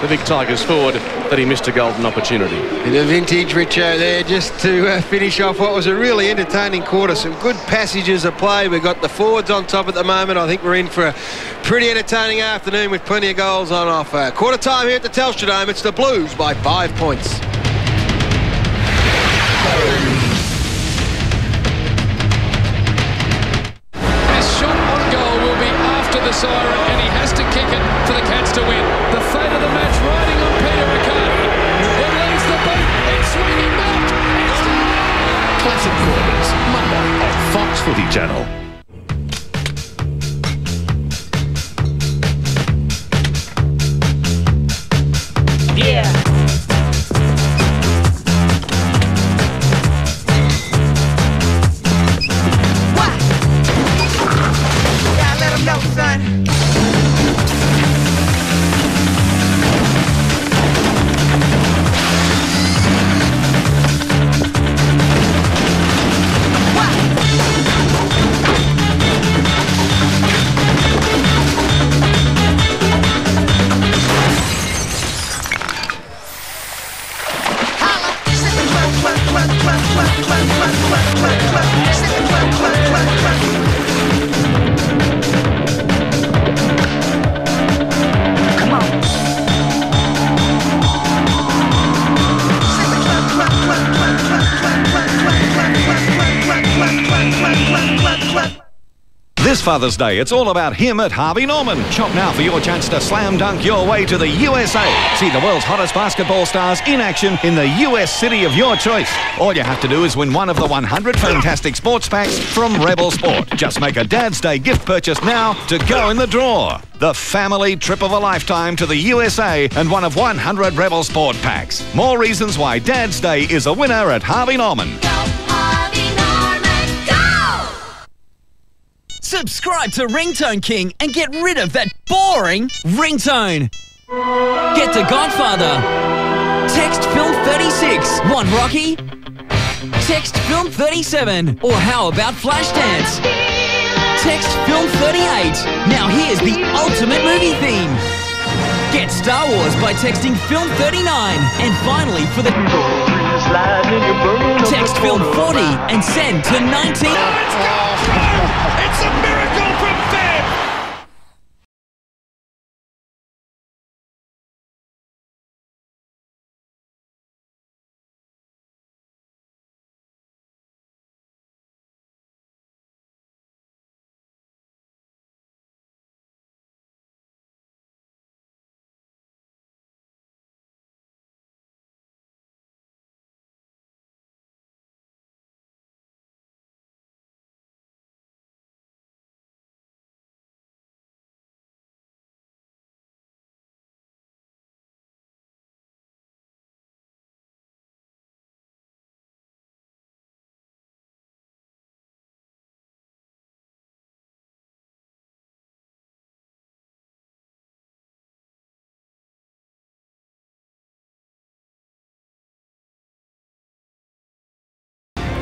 the big Tigers forward that he missed a golden opportunity. Bit of vintage, Richo, there, just to finish off what was a really entertaining quarter. Some good passages of play. We've got the forwards on top at the moment. I think we're in for a pretty entertaining afternoon with plenty of goals on offer. Quarter time here at the Telstra Dome. It's the Blues by 5 points. Siren, and he has to kick it for the Cats to win. The fate of the match riding on Peter Riccardi. It leaves the beat. It's swinging back. Classic Quarters, Monday on Fox Footy Channel. Yeah. What? Gotta let him know, son. This Father's Day, it's all about him at Harvey Norman. Shop now for your chance to slam dunk your way to the USA. See the world's hottest basketball stars in action in the US city of your choice. All you have to do is win one of the 100 fantastic sports packs from Rebel Sport. Just make a Dad's Day gift purchase now to go in the draw. The family trip of a lifetime to the USA and one of 100 Rebel Sport packs. More reasons why Dad's Day is a winner at Harvey Norman. Subscribe to Ringtone King and get rid of that boring ringtone. Get to Godfather. Text film 36. Want Rocky? Text film 37. Or how about Flashdance? Text film 38. Now here's the ultimate movie theme. Get Star Wars by texting film 39. And finally for the text film 40 and send to 19. It's a miracle from Fed!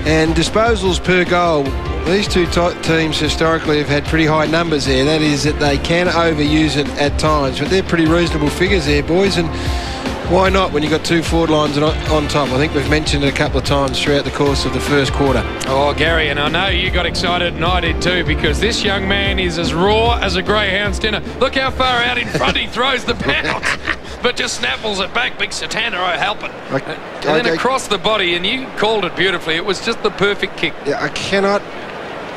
And disposals per goal, these two teams historically have had pretty high numbers there. That is that they can overuse it at times, but they're pretty reasonable figures there, boys. And why not when you've got two forward lines on top? I think we've mentioned it a couple of times throughout the course of the first quarter. Oh, Gary, and I know you got excited and I did too, because this young man is as raw as a greyhound's dinner. Look how far out in front he throws the bounce, but just snaffles it back. Big Satandero helping. And then across the body, and you called it beautifully. It was just the perfect kick. Yeah, I cannot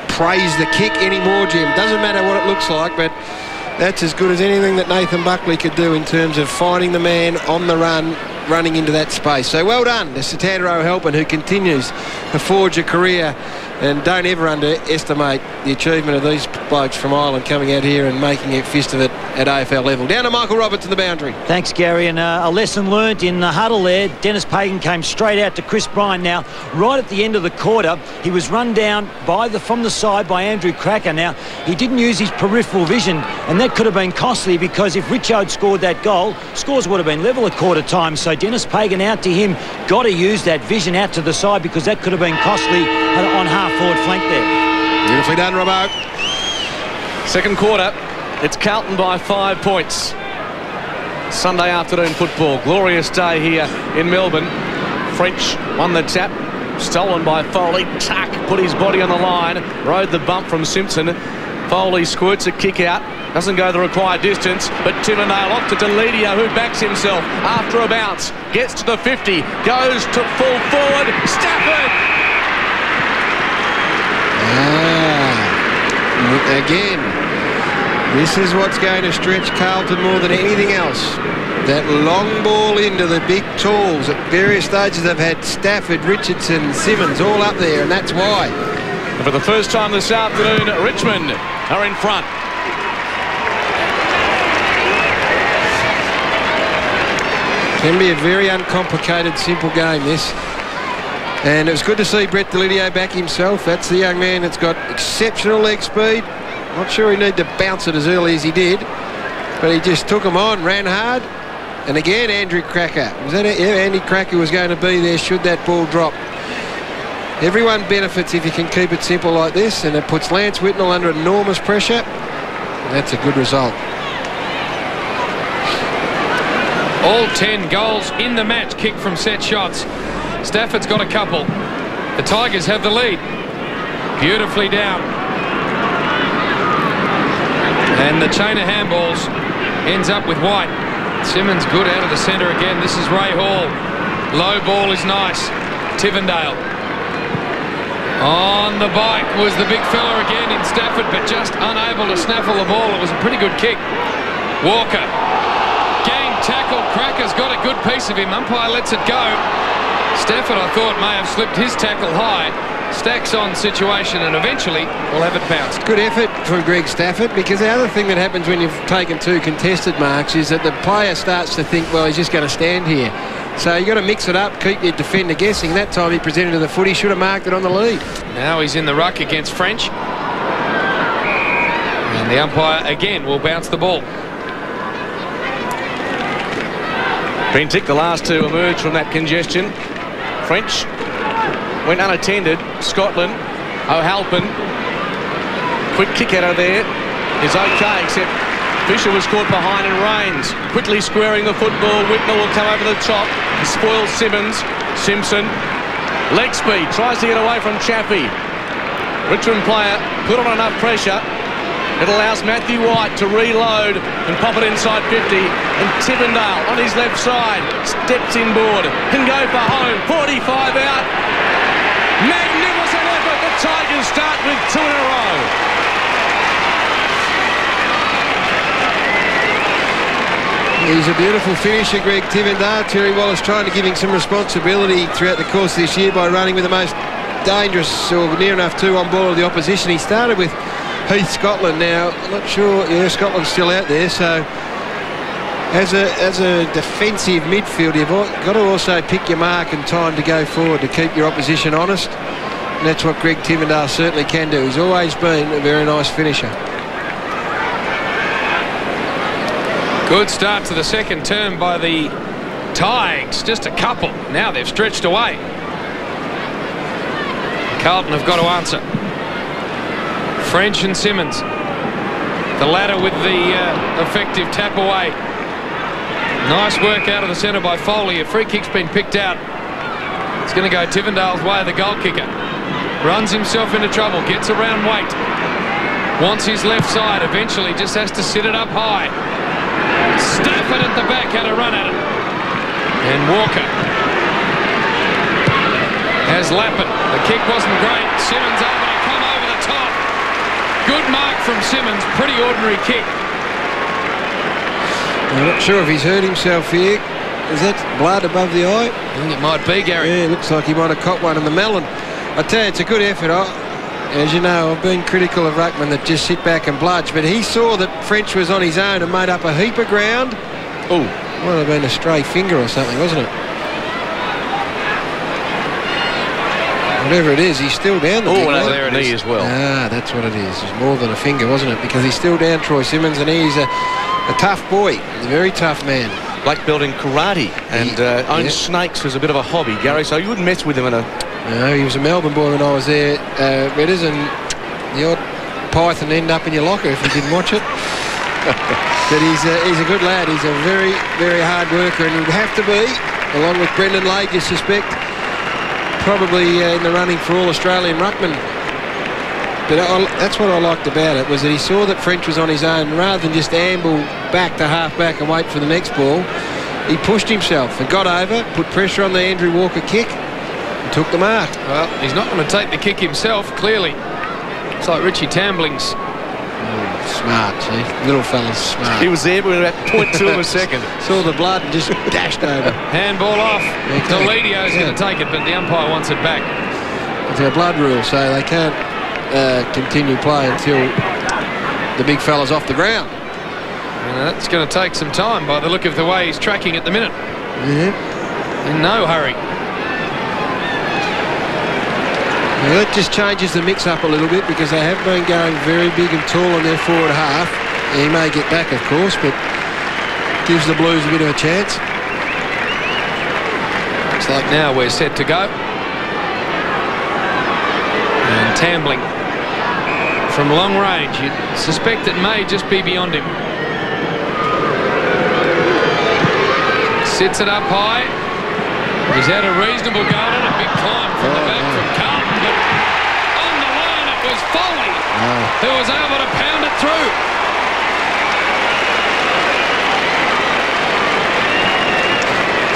praise the kick anymore, Jim. Doesn't matter what it looks like, but that's as good as anything that Nathan Buckley could do in terms of finding the man on the run, running into that space. So well done to Satandero Helpin, who continues to forge a career. And don't ever underestimate the achievement of these blokes from Ireland coming out here and making a fist of it at AFL level. Down to Michael Roberts in the boundary. Thanks, Gary. And a lesson learnt in the huddle there. Dennis Pagan came straight out to Chris Bryan. Now, right at the end of the quarter, he was run down from the side by Andrew Cracker. Now, he didn't use his peripheral vision, and that could have been costly, because if Richo had scored that goal, scores would have been level at quarter time. So Dennis Pagan out to him, got to use that vision out to the side, because that could have been costly on half-forward flank there. Beautifully done, Robbo. Second quarter, it's Carlton by 5 points. Sunday afternoon football, glorious day here in Melbourne. French won the tap, stolen by Foley. Tuck put his body on the line, rode the bump from Simpson. Foley squirts a kick out, doesn't go the required distance, but Timondale off to Deledio, who backs himself after a bounce, gets to the 50, goes to full forward, Stafford! Again, this is what's going to stretch Carlton more than anything else. That long ball into the big talls. At various stages they've had Stafford, Richardson, Simmons all up there, and that's why. And for the first time this afternoon, Richmond are in front. Can be a very uncomplicated, simple game, this. And it was good to see Brett Deledio back himself. That's the young man that's got exceptional leg speed. Not sure he needed to bounce it as early as he did, but he just took him on, ran hard. And again, Andrew Cracker. Was that it? Yeah, Andy Cracker was going to be there should that ball drop. Everyone benefits if you can keep it simple like this, and it puts Lance Whitnell under enormous pressure. And that's a good result. All 10 goals in the match kicked from set shots. Stafford's got a couple. The Tigers have the lead. Beautifully down. And the chain of handballs ends up with White. Simmons good out of the centre again. This is Ray Hall. Low ball is nice. Tivendale. On the bike was the big fella again in Stafford, but just unable to snaffle the ball. It was a pretty good kick. Walker. Gang tackle. Cracker's got a good piece of him. Umpire lets it go. Stafford, I thought, may have slipped his tackle high. Stacks on situation, and eventually will have it bounced. Good effort from Greg Stafford, because the other thing that happens when you've taken 2 contested marks is that the player starts to think, well, he's just going to stand here. So you've got to mix it up, keep your defender guessing. That time he presented to the foot, he should have marked it on the lead. Now he's in the ruck against French. And the umpire again will bounce the ball. Bentick, the last to emerge from that congestion. French went unattended. Scotland, O'Halpin. Quick kick out of there is okay, except Fisher was caught behind and Rains quickly squaring the football. Whitmer will come over the top. He spoils Simmons. Simpson. Leg speed. Tries to get away from Chaffee. Richmond player put on enough pressure. It allows Matthew White to reload and pop it inside 50. And Tivendale on his left side steps inboard. Can go for home. 45 out. Magnificent effort. The Tigers start with 2 in a row. He's a beautiful finisher, Greg Tivendale. Terry Wallace trying to give him some responsibility throughout the course of this year by running with the most dangerous, or near enough to, on ball of the opposition. He started with Heath Scotland. Now, I'm not sure, yeah, Scotland's still out there, so as a defensive midfielder, you've got to also pick your mark and time to go forward to keep your opposition honest. And that's what Greg Tivendale certainly can do. He's always been a very nice finisher. Good start to the second term by the Tigers. Just a couple. Now they've stretched away. Carlton have got to answer. French and Simmons. The latter with the effective tap away. Nice work out of the centre by Foley. A free kick's been picked out. It's going to go Tivendale's way, the goal kicker. Runs himself into trouble. Gets around Waite. Wants his left side. Eventually just has to sit it up high. Stafford at the back had a run at it. And Walker has Lappin. The kick wasn't great. Simmons able to come over the top. Good mark from Simmons. Pretty ordinary kick. I'm not sure if he's hurt himself here. Is that blood above the eye? I think it might be, Gary. Yeah, it looks like he might have caught one in the melon. I tell you, it's a good effort. As you know, I've been critical of ruckmen that just sit back and bludge, but he saw that French was on his own and made up a heap of ground. Oh, might have been a stray finger or something, wasn't it? Whatever it is, he's still down. Oh, no, there it is as well. Ah, that's what it is. It's more than a finger, wasn't it? Because he's still down, Troy Simmons, and he's a tough boy. He's a very tough man. Black belt in karate and owns snakes as a bit of a hobby, Gary, so you wouldn't mess with him in a... No, he was a Melbourne boy when I was there, Redders, and the odd python end up in your locker if you didn't watch it. But he's a good lad. He's a very, very hard worker, and he'd have to be, along with Brendan Lade, you suspect, probably in the running for all Australian ruckman. But that's what I liked about it, was that he saw that French was on his own. Rather than just amble back to half-back and wait for the next ball, he pushed himself and got over, put pressure on the Andrew Walker kick, and took the mark. Well, he's not going to take the kick himself, clearly. It's like Richie Tambling's. Smart, see? Little fella's smart. He was there within about 0.2 of a second. Saw the blood and just dashed over. Handball off. Delidio's going to take it, but the umpire wants it back. It's a blood rule, so they can't continue play until the big fella's off the ground. And that's going to take some time by the look of the way he's tracking at the minute. Yeah. In no hurry. Well, that just changes the mix-up a little bit, because they have been going very big and tall on their forward half. He may get back, of course, but gives the Blues a bit of a chance. Looks like now we're set to go. And Tambling from long range. You'd suspect it may just be beyond him. Sits it up high. He's had a reasonable go and a big climb from the back from Carlton, but on the line it was Foley who was able to pound it through.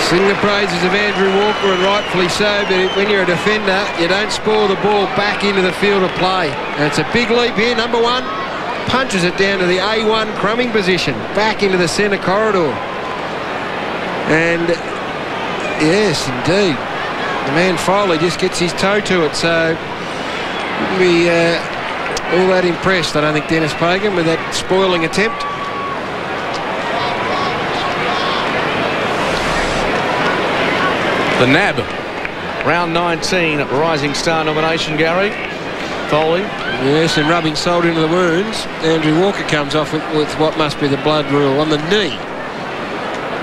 Sing the praises of Andrew Walker, and rightfully so, but when you're a defender, you don't spoil the ball back into the field of play. And it's a big leap here. Number 1 punches it down to the A1 crumbing position, back into the centre corridor. And yes, indeed, the man Foley just gets his toe to it, so wouldn't be all that impressed, I don't think, Dennis Pagan, with that spoiling attempt. The NAB, round 19, Rising Star nomination, Gary. Foley. Yes, and rubbing salt into the wounds. Andrew Walker comes off with what must be the blood rule on the knee.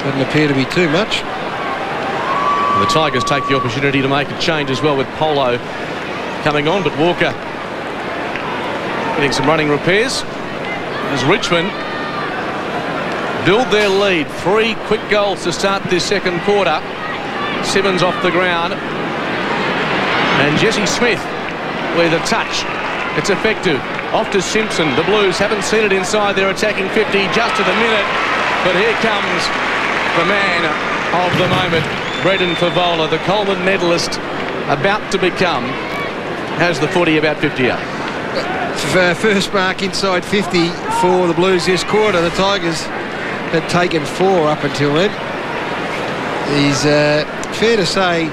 Doesn't appear to be too much. The Tigers take the opportunity to make a change as well, with Polo coming on, but Walker getting some running repairs as Richmond build their lead. 3 quick goals to start this second quarter. Simmons off the ground, and Jesse Smith with a touch. It's effective. Off to Simpson. The Blues haven't seen it inside their attacking 50 just at the minute, but here comes the man of the moment, Brendan Favola, the Coleman medalist, about to become, has the footy about 58. First mark inside 50 for the Blues this quarter. The Tigers had taken 4 up until then. He's fair to say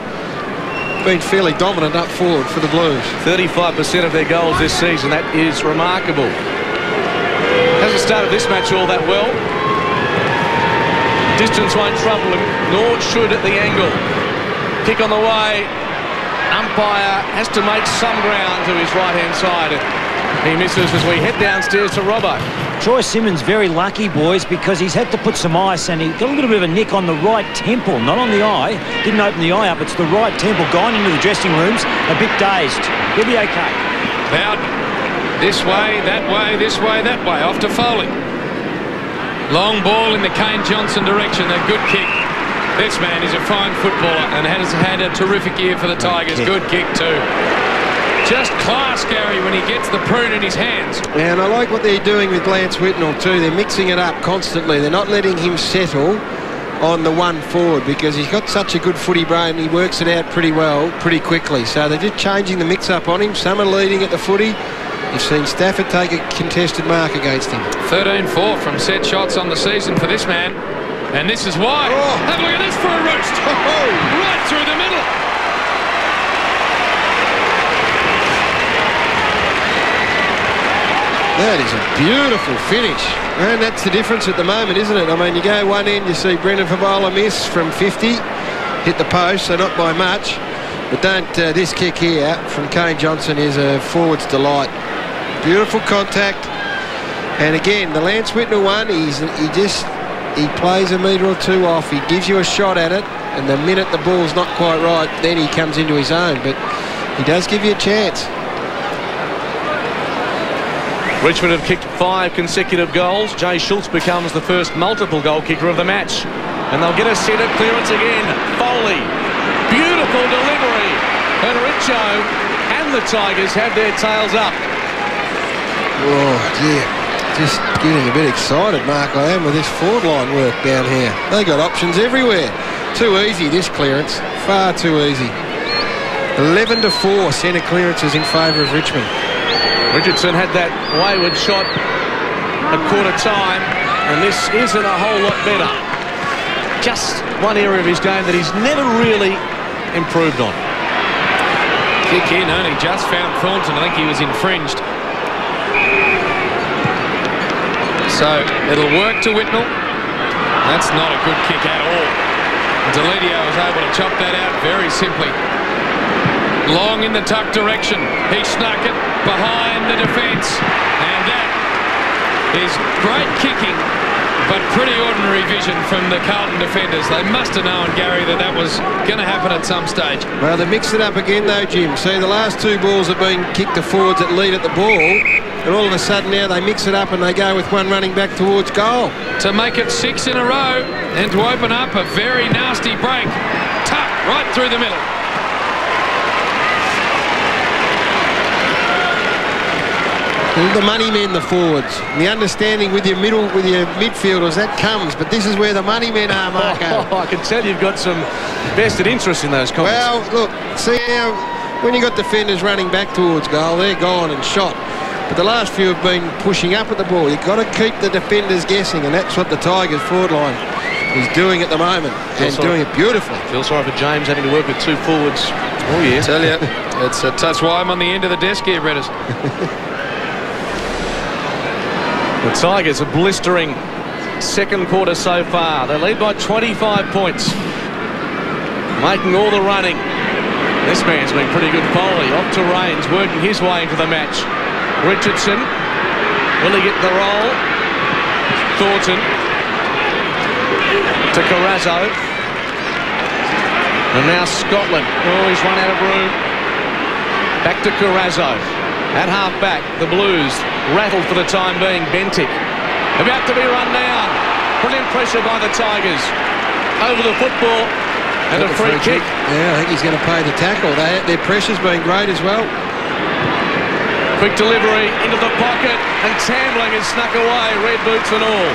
been fairly dominant up forward for the Blues. 35% of their goals this season. That is remarkable. Hasn't started this match all that well. Distance won't trouble him, nor should the angle. Kick on the way. Umpire has to make some ground to his right-hand side. He misses as we head downstairs to Robbo. Troy Simmons very lucky, boys, because he's had to put some ice, and he got a little bit of a nick on the right temple, not on the eye. Didn't open the eye up. It's the right temple. Gone into the dressing rooms, a bit dazed. He'll be okay. Out this way, that way, this way, that way. Off to Foley. Long ball in the Kane Johnson direction. A good kick. This man is a fine footballer and has had a terrific year for the Tigers. Good kick too. Just class, Gary, when he gets the prune in his hands. And I like what they're doing with Lance Whitnell too. They're mixing it up constantly. They're not letting him settle on the one forward because he's got such a good footy brain. He works it out pretty well, pretty quickly. So they're just changing the mix-up on him. Some are leading at the footy. You've seen Stafford take a contested mark against him. 13-4 from set shots on the season for this man. And this is why. Oh. Have a look at this for a roost. Oh. Right through the middle. That is a beautiful finish. And that's the difference at the moment, isn't it? I mean, you go one end, you see Brendan Favola miss from 50, hit the post, so not by much. But don't, this kick here from Kane Johnson is a forward's delight. Beautiful contact. And again, the Lance Whitnell one, he plays a metre or two off. He gives you a shot at it, and the minute the ball's not quite right, then he comes into his own. But he does give you a chance. Richmond have kicked 5 consecutive goals. Jay Schultz becomes the first multiple goal kicker of the match. And they'll get a centre clearance again. Foley. Beautiful delivery. And Richo and the Tigers have their tails up. Oh, dear. Just getting a bit excited, Mark, I am, with this forward line work down here. They got options everywhere. Too easy, this clearance. Far too easy. 11-4 centre clearances in favour of Richmond. Richardson had that wayward shot at quarter time, and this isn't a whole lot better. Just one area of his game that he's never really improved on. Kick in, only just found Thornton. I think he was infringed. So it'll work to Whitnell. That's not a good kick at all. Deledio was able to chop that out very simply. Long in the tuck direction. He snuck it behind the defence. And that is great kicking, but pretty ordinary vision from the Carlton defenders. They must have known, Gary, that that was going to happen at some stage. Well, they mixed it up again, though, Jim. See, the last 2 balls have been kicked to forwards that lead at the ball. And all of a sudden now they mix it up and they go with one running back towards goal. To make it 6 in a row and to open up a very nasty break. Tuck right through the middle. The money men, the forwards. The understanding with your midfielders, that comes. But this is where the money men are, Marco. I can tell you've got some vested interest in those comments. Well, look, see now, when you got defenders running back towards goal, they're gone and shot. But the last few have been pushing up at the ball. You've got to keep the defenders guessing, and that's what the Tigers forward line is doing at the moment, and doing it beautifully. Feel sorry for James having to work with 2 forwards all year. Tell you, that's why I'm on the end of the desk here, Bretters. The Tigers a blistering second quarter so far. They lead by 25 points. Making all the running. This man's been pretty good. Foley off to Rains, working his way into the match. Richardson, will he get the roll? Thornton to Carrazzo. And now Scotland. Oh, he's run out of room. Back to Carrazzo. At half-back, the Blues rattled for the time being. Bentic about to be run down. Brilliant pressure by the Tigers. Over the football and a free kick. Yeah, I think he's going to pay the tackle. Their pressure's been great as well. Quick delivery into the pocket, and Tambling is snuck away, red boots and all.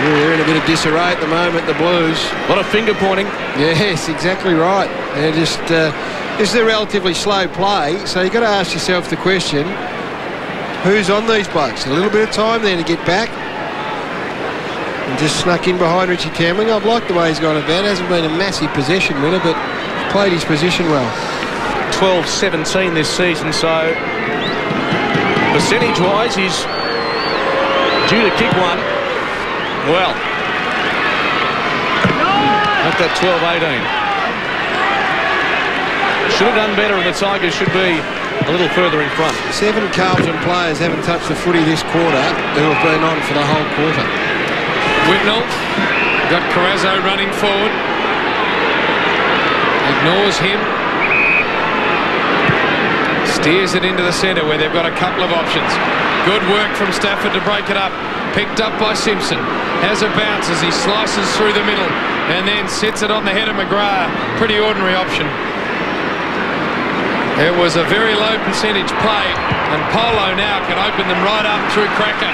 Yeah, they're in a bit of disarray at the moment, the Blues. A lot of finger pointing. Yes, exactly right. They're just... this is a relatively slow play, so you've got to ask yourself the question, who's on these blokes? A little bit of time there to get back. And just snuck in behind Richie Tambling. I've liked the way he's gone about. Hasn't been a massive possession winner, but played his position well. 12-17 this season, so percentage-wise, he's due to kick one. Well, at that 12-18. Should have done better, and the Tigers should be a little further in front. 7 Carlton players haven't touched the footy this quarter who have been on for the whole quarter. Whitnell got Carrazzo running forward. Ignores him. Steers it into the centre where they've got a couple of options. Good work from Stafford to break it up. Picked up by Simpson. Has a bounce as he slices through the middle and then sits it on the head of McGrath. Pretty ordinary option. It was a very low percentage play, and Polo now can open them right up through Cracker.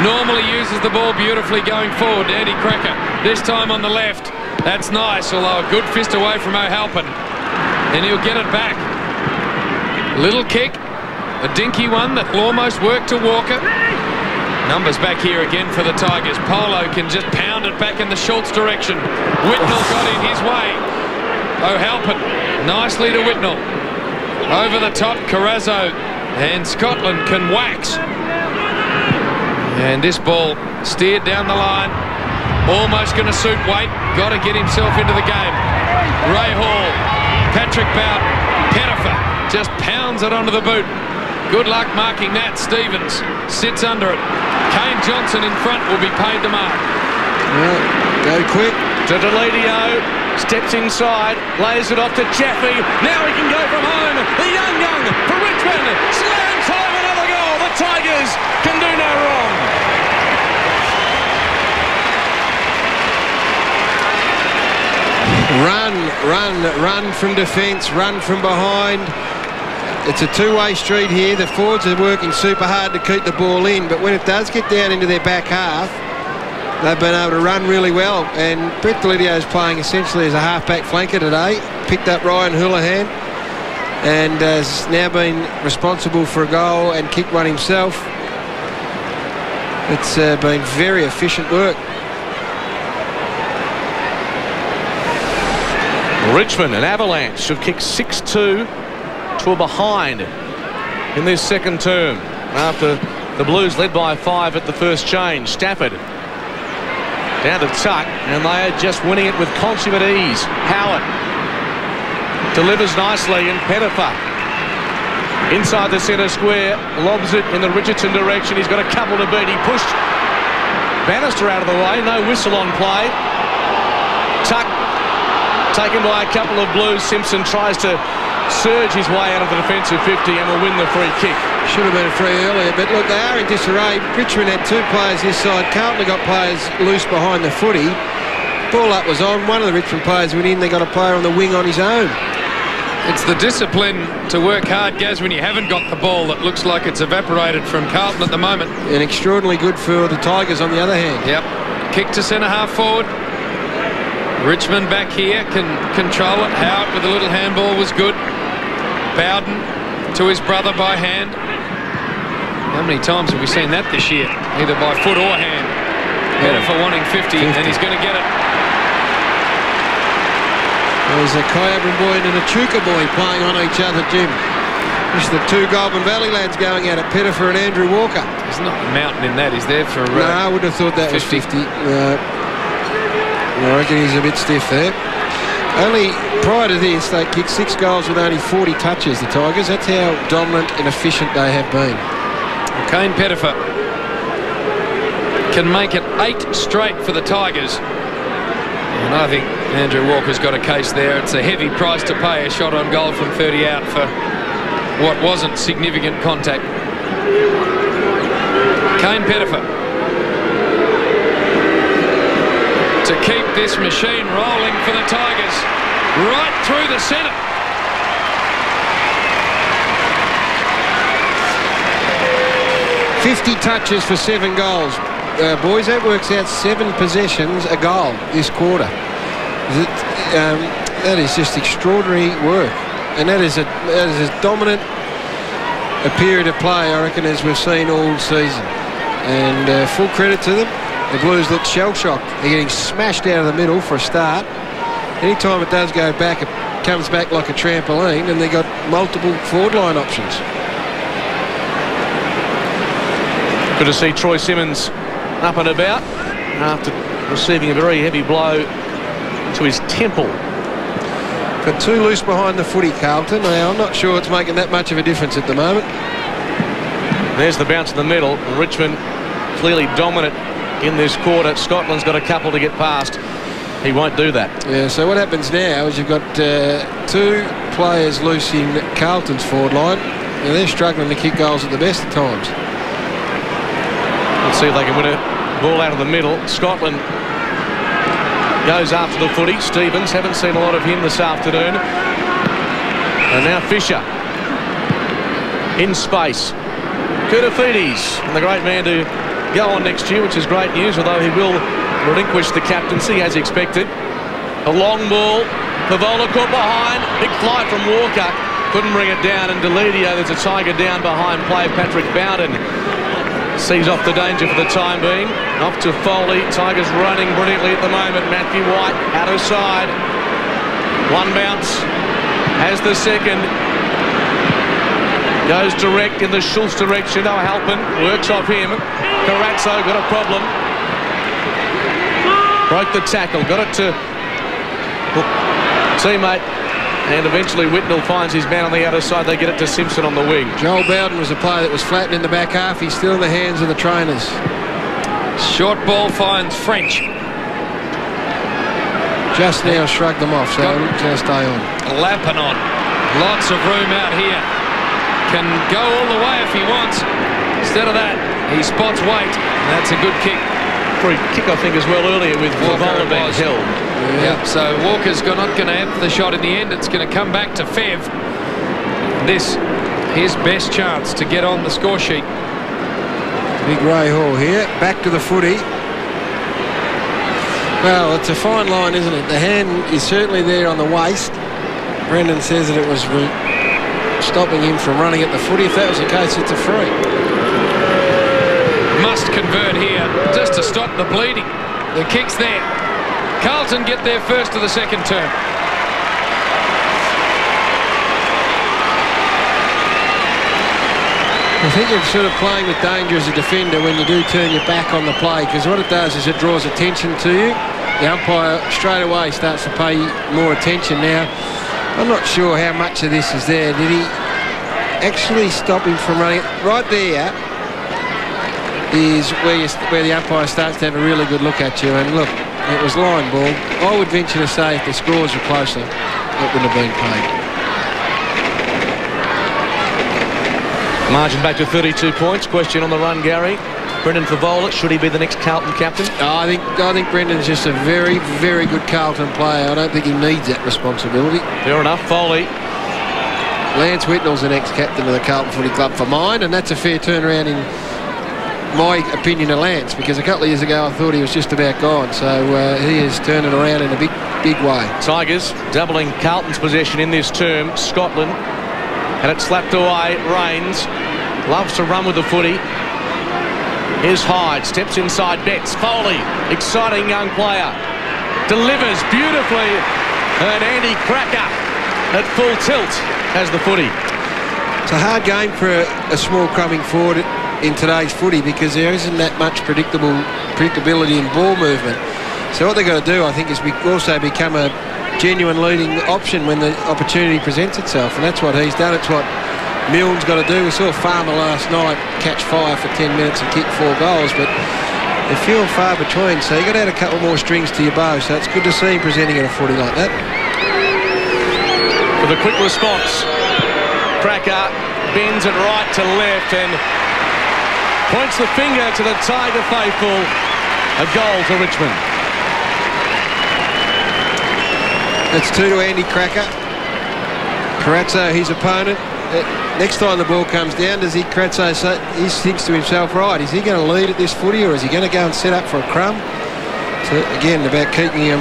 Normally uses the ball beautifully going forward, Andy Cracker. This time on the left. That's nice, although a good fist away from O'Halpin. And he'll get it back. Little kick, a dinky one that will almost work to Walker. Numbers back here again for the Tigers. Polo can just pound it back in the Schultz direction. Whitnell got in his way. O'Halpin nicely to Whitnell. Over the top, Carrazzo, and Scotland can wax. And this ball steered down the line. Almost going to suit Waite. Got to get himself into the game. Ray Hall, Patrick Bowden, Pettifer just pounds it onto the boot. Good luck marking that. Stevens sits under it. Kane Johnson in front will be paid to mark. Well, go quick. To Deledio. Steps inside, lays it off to Chaffee. Now he can go from home. The young for Richmond. Slams home another goal. The Tigers can do no wrong. Run from defence, run from behind. It's a two-way street here. The forwards are working super hard to keep the ball in, but when it does get down into their back half, they've been able to run really well, and Brett Deledio is playing essentially as a half-back flanker today. Picked up Ryan Houlihan and has now been responsible for a goal and kicked one himself. It's been very efficient work. Richmond and Avalanche have kicked 6-2 to a behind in this second term after the Blues led by 5 at the first change. Stafford down to tuck, and they are just winning it with consummate ease. Howard delivers nicely, and Pettifer inside the centre square lobs it in the Richardson direction. He's got a couple to beat. He pushed Bannister out of the way. No whistle on play. Tuck taken by a couple of Blues. Simpson tries to surge his way out of the defensive 50 and will win the free kick. Should have been a free earlier, but look, they are in disarray. Richmond had 2 players this side. Carlton got players loose behind the footy. Ball up was on. One of the Richmond players went in. They got a player on the wing on his own. It's the discipline to work hard, Gaz, when you haven't got the ball that looks like it's evaporated from Carlton at the moment. And extraordinarily good for the Tigers on the other hand. Yep. Kick to centre half forward. Richmond back here can control it. Howard with a little handball was good. Bowden to his brother by hand. How many times have we seen that this year? Either by foot or hand. Better for wanting 50, and he's going to get it. There's a Kyabram boy and a Chuka boy playing on each other, Jim. Just the two Goulburn Valley lads going at it, Pettifer and Andrew Walker. There's not a mountain in that, is there, for no, I would have thought that 50. Was 50. I reckon he's a bit stiff there. Only prior to this, they kicked 6 goals with only 40 touches, the Tigers. That's how dominant and efficient they have been. Kane Pettifer can make it 8 straight for the Tigers. And I think Andrew Walker's got a case there. It's a heavy price to pay, a shot on goal from 30 out for what wasn't significant contact. Kane Pettifer to keep this machine rolling for the Tigers right through the centre. "50 touches for 7 goals. Boys, that works out 7 possessions a goal this quarter. That is just extraordinary work. And that is as dominant a period of play, I reckon, as we've seen all season. And full credit to them. The Blues look shell-shocked. They're getting smashed out of the middle for a start. Anytime it does go back, it comes back like a trampoline, and they've got multiple forward line options. Good to see Troy Simmons up and about after receiving a very heavy blow to his temple. Got 2 loose behind the footy, Carlton. Now, I'm not sure it's making that much of a difference at the moment. There's the bounce in the middle. Richmond clearly dominant in this quarter. Scotland's got a couple to get past. He won't do that. Yeah, so what happens now is you've got 2 players loose in Carlton's forward line, and they're struggling to kick goals at the best of times. Let's see if they can win a ball out of the middle. Scotland goes after the footy. Stevens, haven't seen a lot of him this afternoon. And now Fisher in space. Koutoufides, and the great man to go on next year, which is great news, although he will relinquish the captaincy as expected. A long ball. Pavola caught behind. Big fly from Walker. Couldn't bring it down. And Deledio, there's a Tiger down behind play. Patrick Bowden sees off the danger for the time being. Off to Foley. Tigers running brilliantly at the moment. Matthew White out of side. One bounce. Has the second. Goes direct in the Schultz direction. No Halpin works off him. Carazzo got a problem. Broke the tackle. Got it to teammate. And eventually Whitnell finds his man on the outer side. They get it to Simpson on the wing. Joel Bowden was a player that was flattened in the back half. He's still in the hands of the trainers. Short ball finds French. Just now shrugged them off, so going to stay on. Lapping on. Lots of room out here. Can go all the way if he wants. Instead of that, he spots Waite. That's a good kick. Free kick, I think, as well earlier with Walker being held. Yeah, so Walker's not going to have the shot in the end. It's going to come back to Fev. This, his best chance to get on the score sheet. Big Ray Hall here. Back to the footy. Well, it's a fine line, isn't it? The hand is certainly there on the waist. Brendan says that it was stopping him from running at the footy. If that was the case, it's a free. Must convert here just to stop the bleeding. The kick's there. Carlton get there first of the second term. I think you're sort of playing with danger as a defender when you do turn your back on the play, because what it does is it draws attention to you. The umpire straight away starts to pay more attention. Now, I'm not sure how much of this is there. Did he actually stop him from running? Right there is where the umpire starts to have a really good look at you. And look, it was line ball. I would venture to say if the scores were closer, it would have been paid. Margin back to 32 points. Question on the run, Gary. Brendan Favola, should he be the next Carlton captain? I think Brendan's just a very, very good Carlton player. I don't think he needs that responsibility. Fair enough. Foley Lance Whitnell's the next captain of the Carlton Footy Club for mine, and that's a fair turnaround in my opinion of Lance, because a couple of years ago I thought he was just about gone. So he has turned it around in a big way. Tigers doubling Carlton's possession in this term. Scotland had it slapped away. Rains loves to run with the footy. Here's Hyde, steps inside Betts. Foley, exciting young player, delivers beautifully, and Andy Cracker at full tilt has the footy. It's a hard game for a small crumbing forward in today's footy, because there isn't that much predictability in ball movement. So what they've got to do, I think, is also become a genuine leading option when the opportunity presents itself, and that's what he's done. It's what Milne's got to do. We saw Farmer last night catch fire for 10 minutes and kick 4 goals, but they're few and far between, so you've got to add a couple more strings to your bow, so it's good to see him presenting at a footy like that. For the quick response, Cracker bends it right to left and points the finger to the Tiger faithful. A goal for Richmond. That's 2 to Andy Cracker. Carazzo, his opponent. Next time the ball comes down, does Carazzo he thinks to himself, right, is he going to lead at this footy, or is he going to go and set up for a crumb? So again, about keeping him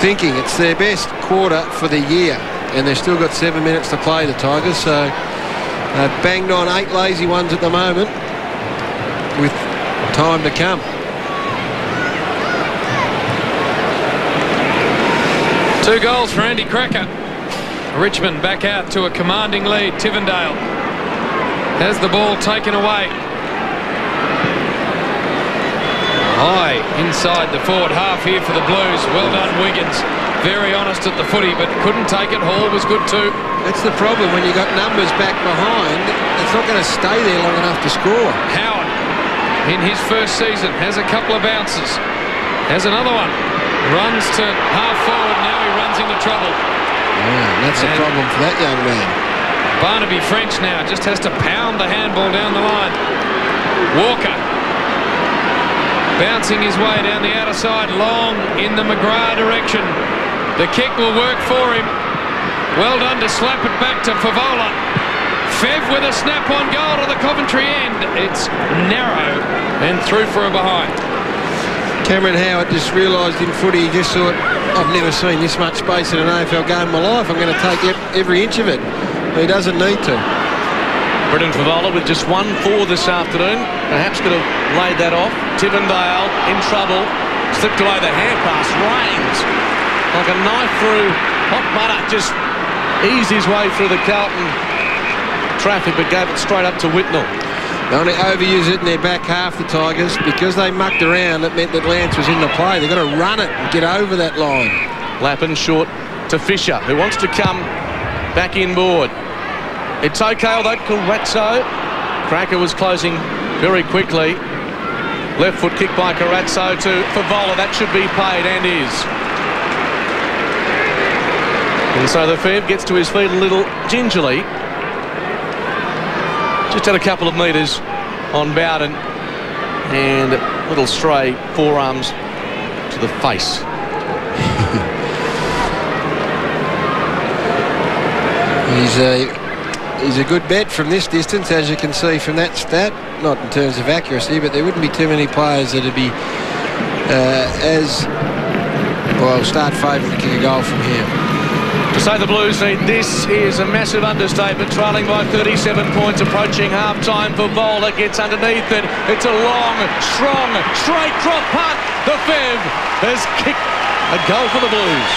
thinking. It's their best quarter for the year, and they've still got 7 minutes to play, the Tigers. So they've banged on 8 lazy ones at the moment, with time to come. 2 goals for Andy Cracker. Richmond back out to a commanding lead. Tivendale has the ball taken away. High inside the forward half here for the Blues. Well done, Wiggins. Very honest at the footy, but couldn't take it. Hall was good too. That's the problem when you got numbers back behind. It's not going to stay there long enough to score. Howard, in his first season, has a couple of bounces. Has another one. Runs to half forward. Now he runs into trouble. Yeah, that's a problem for that young man. Barnaby French now just has to pound the handball down the line. Walker bouncing his way down the outer side, long in the McGrath direction. The kick will work for him. Well done to slap it back to Favola. Fev with a snap-on goal to the Coventry end. It's narrow and through for a behind. Cameron Howard just realised in footy, he just thought, I've never seen this much space in an AFL game in my life. I'm going to take every inch of it. But he doesn't need to. Brendan Favola with just 1-4 this afternoon. Perhaps could have laid that off. Tivendale in trouble. Slipped away the hand pass. Rains like a knife through hot butter. Just eased his way through the Carlton traffic, but gave it straight up to Whitnell. They only overuse it in their back half, the Tigers. Because they mucked around, it meant that Lance was in the play. They've got to run it and get over that line. Lappin short to Fisher, who wants to come back inboard. It's okay, although Carazzo. Cracker was closing very quickly. Left foot kick by Carazzo to Favola. That should be paid, and is. And so the Fev gets to his feet a little gingerly. Just had a couple of metres on Bowden, and a little stray forearms to the face. He's a good bet from this distance, as you can see from that stat. Not in terms of accuracy, but there wouldn't be too many players that'd be start favouring to kick a goal from here. To say the Blues need this is a massive understatement. Trailing by 37 points, approaching half-time. Favola gets underneath it. It's a long, strong, straight drop punt. The Fev has kicked a goal for the Blues.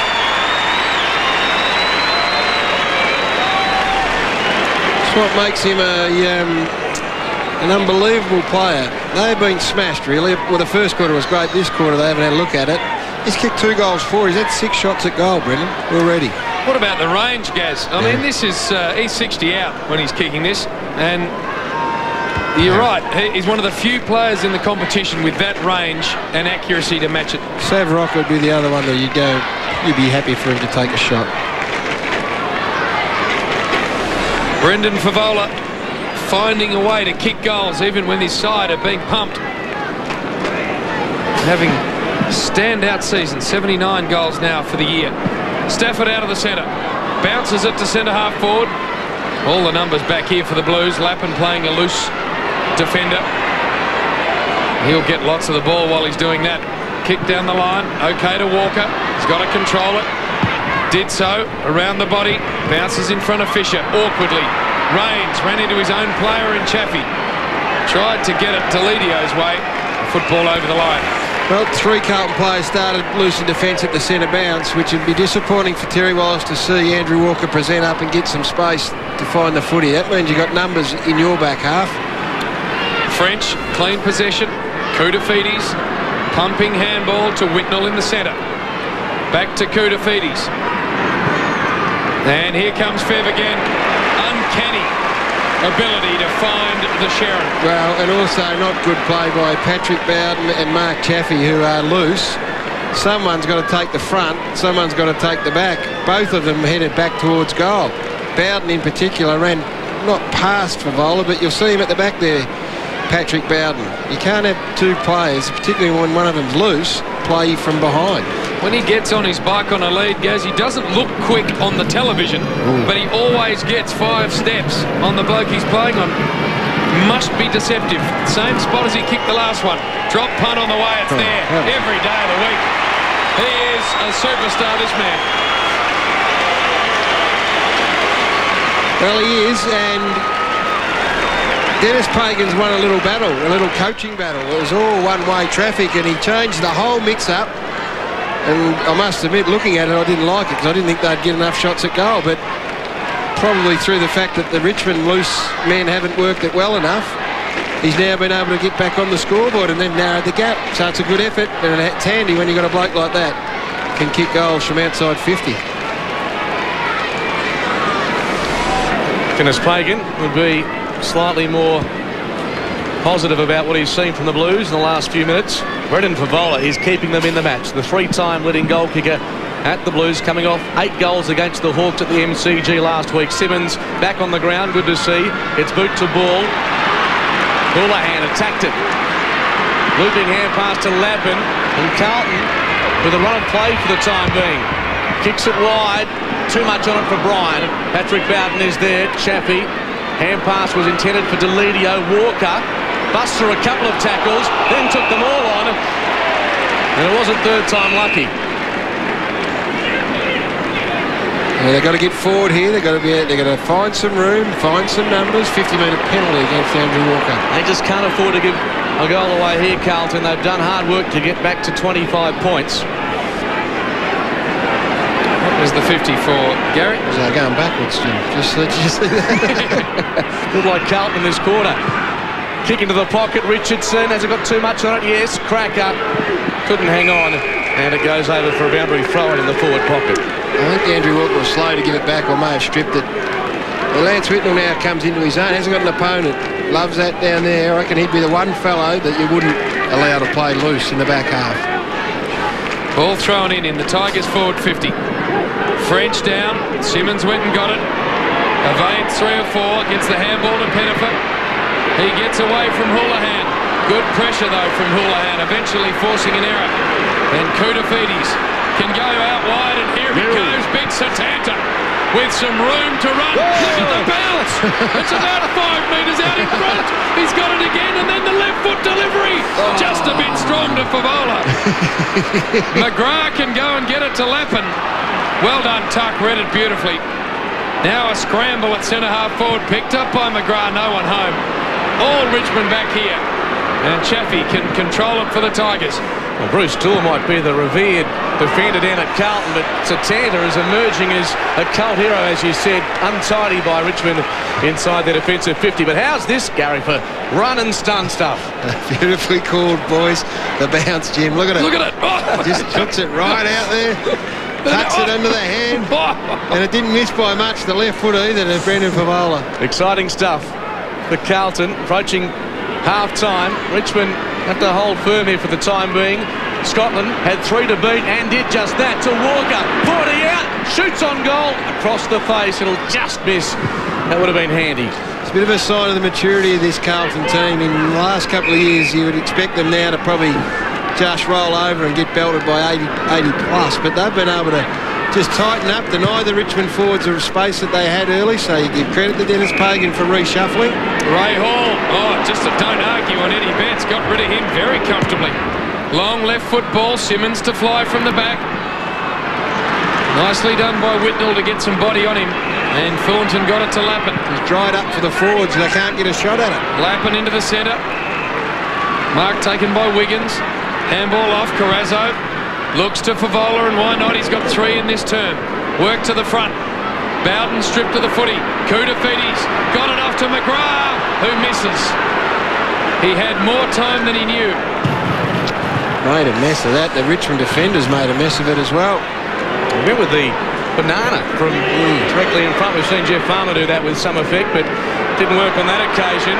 That's what makes him an unbelievable player. They've been smashed, really. Well, the first quarter was great. This quarter, they haven't had a look at it. He's kicked 2 goals for. He's had 6 shots at goal, Brendan, already. What about the range, Gaz? I mean, this is he's 60 out when he's kicking this, and you're right. He's one of the few players in the competition with that range and accuracy to match it. Savrock would be the other one that you'd be happy for him to take a shot. Brendan Favola finding a way to kick goals even when his side are being pumped. Having standout season, 79 goals now for the year. Stafford out of the centre, bounces it to centre half forward. All the numbers back here for the Blues. Lappin playing a loose defender. He'll get lots of the ball while he's doing that. Kick down the line. Okay to Walker. He's got to control it. Did so. Around the body. Bounces in front of Fisher. Awkwardly. Rains ran into his own player in Chaffee. Tried to get it Delidio's way. Football over the line. Well, 3 Carlton players started loose in defence at the centre bounce, which would be disappointing for Terry Wallace to see Andrew Walker present up and get some space to find the footy. That means you've got numbers in your back half. French, clean possession. Koutafidis, pumping handball to Whitnell in the centre. Back to Koutafidis. And here comes Fev again. Uncanny ability to find the Sharon. Well, and also not good play by Patrick Bowden and Mark Chaffee, who are loose. Someone's got to take the front, someone's got to take the back. Both of them headed back towards goal. Bowden in particular ran not past Favola, but you'll see him at the back there, Patrick Bowden. You can't have 2 players, particularly when one of them's loose, play from behind. When he gets on his bike on a lead, Gaz, he doesn't look quick on the television, but he always gets 5 steps on the bloke he's playing on. Must be deceptive. Same spot as he kicked the last one. Drop punt on the way, it's there every day of the week. He is a superstar, this man. Well, he is, and Dennis Pagan's won a little battle, a little coaching battle. It was all one-way traffic, and he changed the whole mix-up. And I must admit, looking at it, I didn't like it because I didn't think they'd get enough shots at goal. But probably through the fact that the Richmond loose men haven't worked it well enough, he's now been able to get back on the scoreboard and they've narrowed the gap. So it's a good effort, and it's handy when you've got a bloke like that can kick goals from outside 50. Dennis Pagan would be slightly more positive about what he's seen from the Blues in the last few minutes. Brendan Favola is keeping them in the match. The 3-time leading goal kicker at the Blues, coming off 8 goals against the Hawks at the MCG last week. Simmons back on the ground, good to see. It's boot to ball. Houlihan attacked it. Looping hand pass to Lappin, and Carlton with a run of play for the time being. Kicks it wide, too much on it for Bryan. Patrick Bowden is there, Chaffee. Hand pass was intended for Delidio. Walker busts through a couple of tackles, then took them all on, and it wasn't 3rd time lucky. Yeah, they've got to get forward here. They've got to find some room, find some numbers. 50-metre penalty against Andrew Walker. They just can't afford to give a goal away here, Carlton. They've done hard work to get back to 25 points. There's the 50 for Gary. They're going backwards, Jim. Just see that. Looked like Carlton in this quarter. Kick into the pocket, Richardson. Has it got too much on it? Yes. Cracker. Couldn't hang on. And it goes over for a boundary throw in the forward pocket. I think Andrew Walker was slow to give it back, or may have stripped it. Well, Lance Whitnell now comes into his own. Hasn't got an opponent. Loves that down there. I reckon he'd be the one fellow that you wouldn't allow to play loose in the back half. Ball thrown in the Tigers forward 50. French down. Simmons went and got it. Evades 3 or 4. Gets the handball to Pettifer. He gets away from Houlihan. Good pressure, though, from Houlihan, eventually forcing an error. And Koutafidis can go out wide, and here he goes, Big Satanta, with some room to run. Look at the bounce. It's about 5 metres out in front. He's got it again, and then the left foot delivery. Just a bit strong to Favola. McGrath can go and get it to Lappin. Well done, Tuck. Read it beautifully. Now a scramble at centre-half forward, picked up by McGrath. No one home. All Richmond back here. And Chaffee can control it for the Tigers. Well, Bruce Toole might be the revered defender down at Carlton, but Satanta is emerging as a cult hero, as you said, untidy by Richmond inside their defensive 50. But how's this, Gary, for run and stun stuff? Beautifully called, boys. The bounce, Jim. Look at it. Look at it. Oh. Just puts it right out there. Tucks it under the hand. And it didn't miss by much, the left foot either, to Brendan Favola. Exciting stuff for Carlton, approaching half-time. Richmond have to hold firm here for the time being. Scotland had 3 to beat and did just that to Walker. 40 out, shoots on goal, across the face. It'll just miss. That would have been handy. It's a bit of a sign of the maturity of this Carlton team. In the last couple of years, you would expect them now to probably just roll over and get belted by 80 plus, but they've been able to just tighten up, deny the Richmond forwards the space that they had early, so you give credit to Dennis Pagan for reshuffling. Ray Hall, just a don't argue on Eddie Betts, got rid of him very comfortably. Long left foot ball, Simmons to fly from the back. Nicely done by Whitnell to get some body on him, and Thornton got it to Lappin. He's dried up for the forwards, they can't get a shot at it. Lappin into the centre. Mark taken by Wiggins. Handball off, Carrazzo. Looks to Favola, and why not? He's got 3 in this term. Work to the front. Bowden stripped to the footy. Koutafidis got it off to McGrath, who misses. He had more time than he knew. Made a mess of that. The Richmond defenders made a mess of it as well. We went with the banana from directly in front. We've seen Jeff Farmer do that with some effect, but didn't work on that occasion.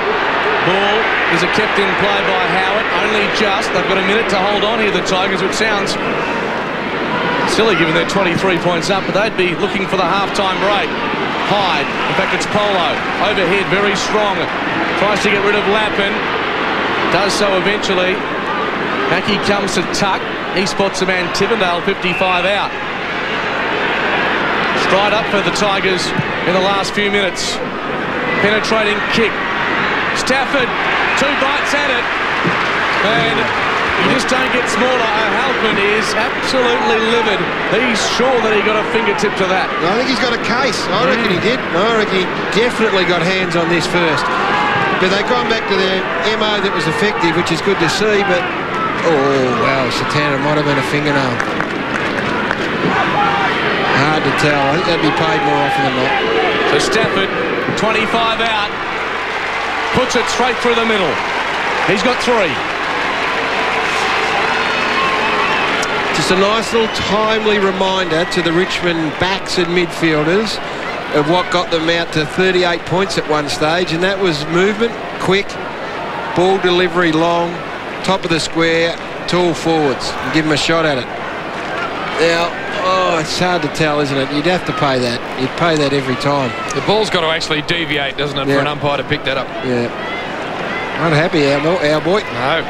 Ball is kept in play by Howard, only just. They've got a minute to hold on here, the Tigers, which sounds silly given they're 23 points up, but they'd be looking for the half-time break. Hyde, in fact it's Polo, overhead, very strong. Tries to get rid of Lappin, does so eventually. Mackie comes to tuck, he spots a man, Tivendale, 55 out. Stride up for the Tigers in the last few minutes. Penetrating kick. Stafford, 2 bites at it, and you just don't get smaller. O'Halpin is absolutely livid. He's sure that he got a fingertip to that. I think he's got a case. I reckon he did. I reckon he definitely got hands on this first. But they've gone back to their MO that was effective, which is good to see, but oh, wow, Satana might have been a fingernail. Hard to tell. I think they'd be paid more often than not. So Stafford, 25 out. Puts it straight through the middle. He's got 3. Just a nice little timely reminder to the Richmond backs and midfielders of what got them out to 38 points at one stage, and that was movement, quick, ball delivery long, top of the square, tall forwards, and give them a shot at it. Now, it's hard to tell, isn't it? You'd have to pay that. You'd pay that every time. The ball's got to actually deviate, doesn't it, for an umpire to pick that up? Yeah. Not happy, our boy. No.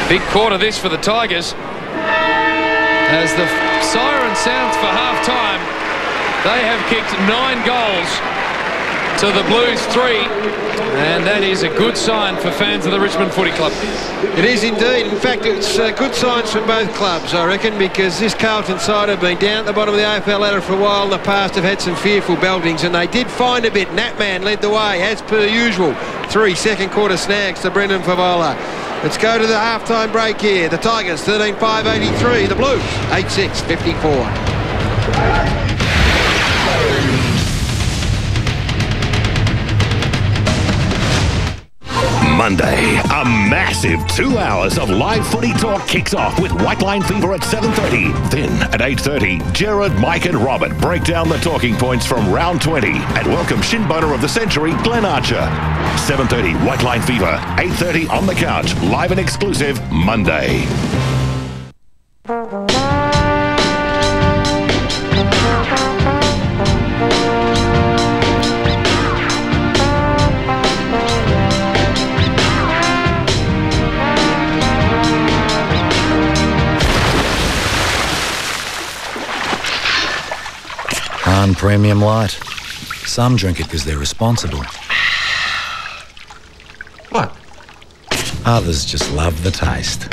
Big quarter this for the Tigers. As the siren sounds for half-time, they have kicked 9 goals to the Blues 3. And that is a good sign for fans of the Richmond Footy Club. It is indeed. In fact, it's good signs from both clubs, I reckon, because this Carlton side have been down at the bottom of the AFL ladder for a while in the past, have had some fearful beltings, and they did find a bit. Natman led the way, as per usual. 3 second-quarter snags to Brendan Favola. Let's go to the half-time break here. The Tigers, 13-5-83. The Blues, 8-6-54. Monday, a massive 2 hours of live footy talk kicks off with White Line Fever at 7:30. Then at 8:30, Gerard, Mike and Robert break down the talking points from round 20 and welcome shin boner of the century, Glenn Archer. 7:30, White Line Fever. 8:30 on the couch, live and exclusive Monday. Premium light. Some drink it because they're responsible. What? Others just love the taste.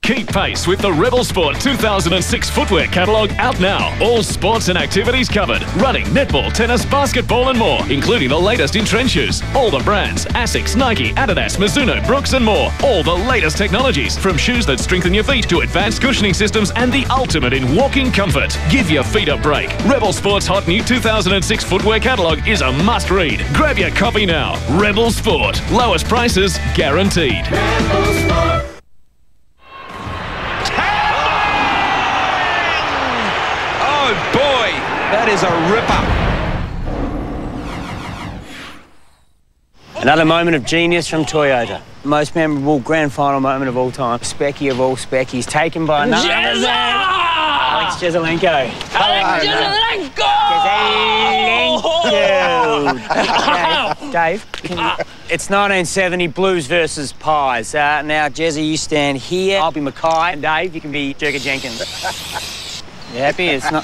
Keep pace with the Rebel Sport 2006 footwear catalogue out now. All sports and activities covered. Running, netball, tennis, basketball and more, including the latest in trend shoes. All the brands, Asics, Nike, Adidas, Mizuno, Brooks and more. All the latest technologies, from shoes that strengthen your feet to advanced cushioning systems and the ultimate in walking comfort. Give your feet a break. Rebel Sport's hot new 2006 footwear catalogue is a must-read. Grab your copy now. Rebel Sport. Lowest prices guaranteed. Rebel Sport. Boy, that is a ripper. Another moment of genius from Toyota. Most memorable grand final moment of all time. Specky of all Speckies, taken by another Alex Jesaulenko. Alex Jesaulenko! Dave, can you... It's 1970 Blues versus Pies. Now, Jezzy, you stand here. I'll be Mackay. And Dave, you can be Jerker Jenkins. You happy? It's not...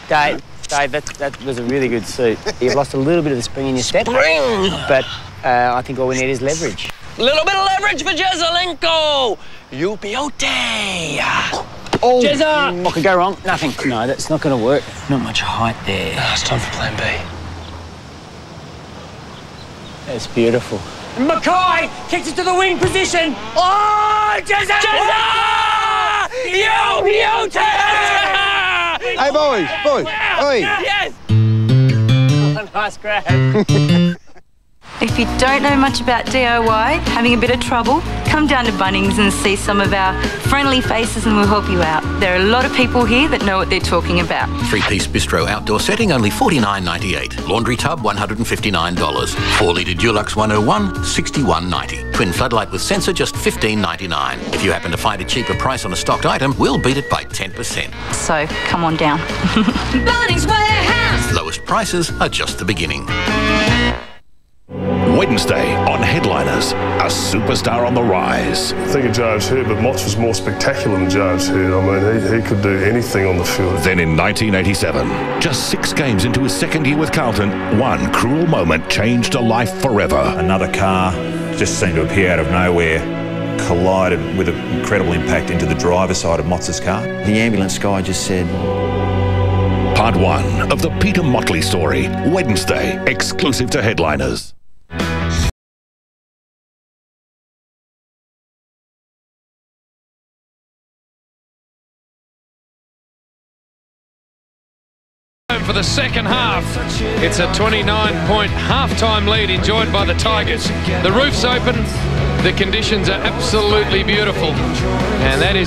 Dave, that was a really good suit. You've lost a little bit of the spring in your step. Spring! But I think all we need is leverage. Little bit of leverage for Jezzelenko. You'll be okay. Oh, Jezza! What could go wrong? Nothing. No, that's not going to work. Not much height there. It's time for plan B. That's beautiful. Mackay kicks it to the wing position. Oh, Jezza! Jezza! You beauty! Hey, boys. Oi. Yes! Nice grab. If you don't know much about DIY, having a bit of trouble, come down to Bunnings and see some of our friendly faces and we'll help you out. There are a lot of people here that know what they're talking about. 3-piece bistro outdoor setting, only $49.98. Laundry tub, $159. 4-litre Dulux 101, $61.90. Twin floodlight with sensor, just $15.99. If you happen to find a cheaper price on a stocked item, we'll beat it by 10%. So, come on down. Bunnings Warehouse! Lowest prices are just the beginning. Wednesday on Headliners, a superstar on the rise. I think of James Heard, but Motts was more spectacular than James Heard. I mean, he could do anything on the field. Then in 1987, just 6 games into his second year with Carlton, one cruel moment changed a life forever. Another car just seemed to appear out of nowhere, collided with an incredible impact into the driver's side of Motts' car. The ambulance guy just said... Part 1 of the Peter Motley story, Wednesday, exclusive to Headliners. For the second half, it's a 29-point half-time lead enjoyed by the Tigers. The roof's open, the conditions are absolutely beautiful, and that is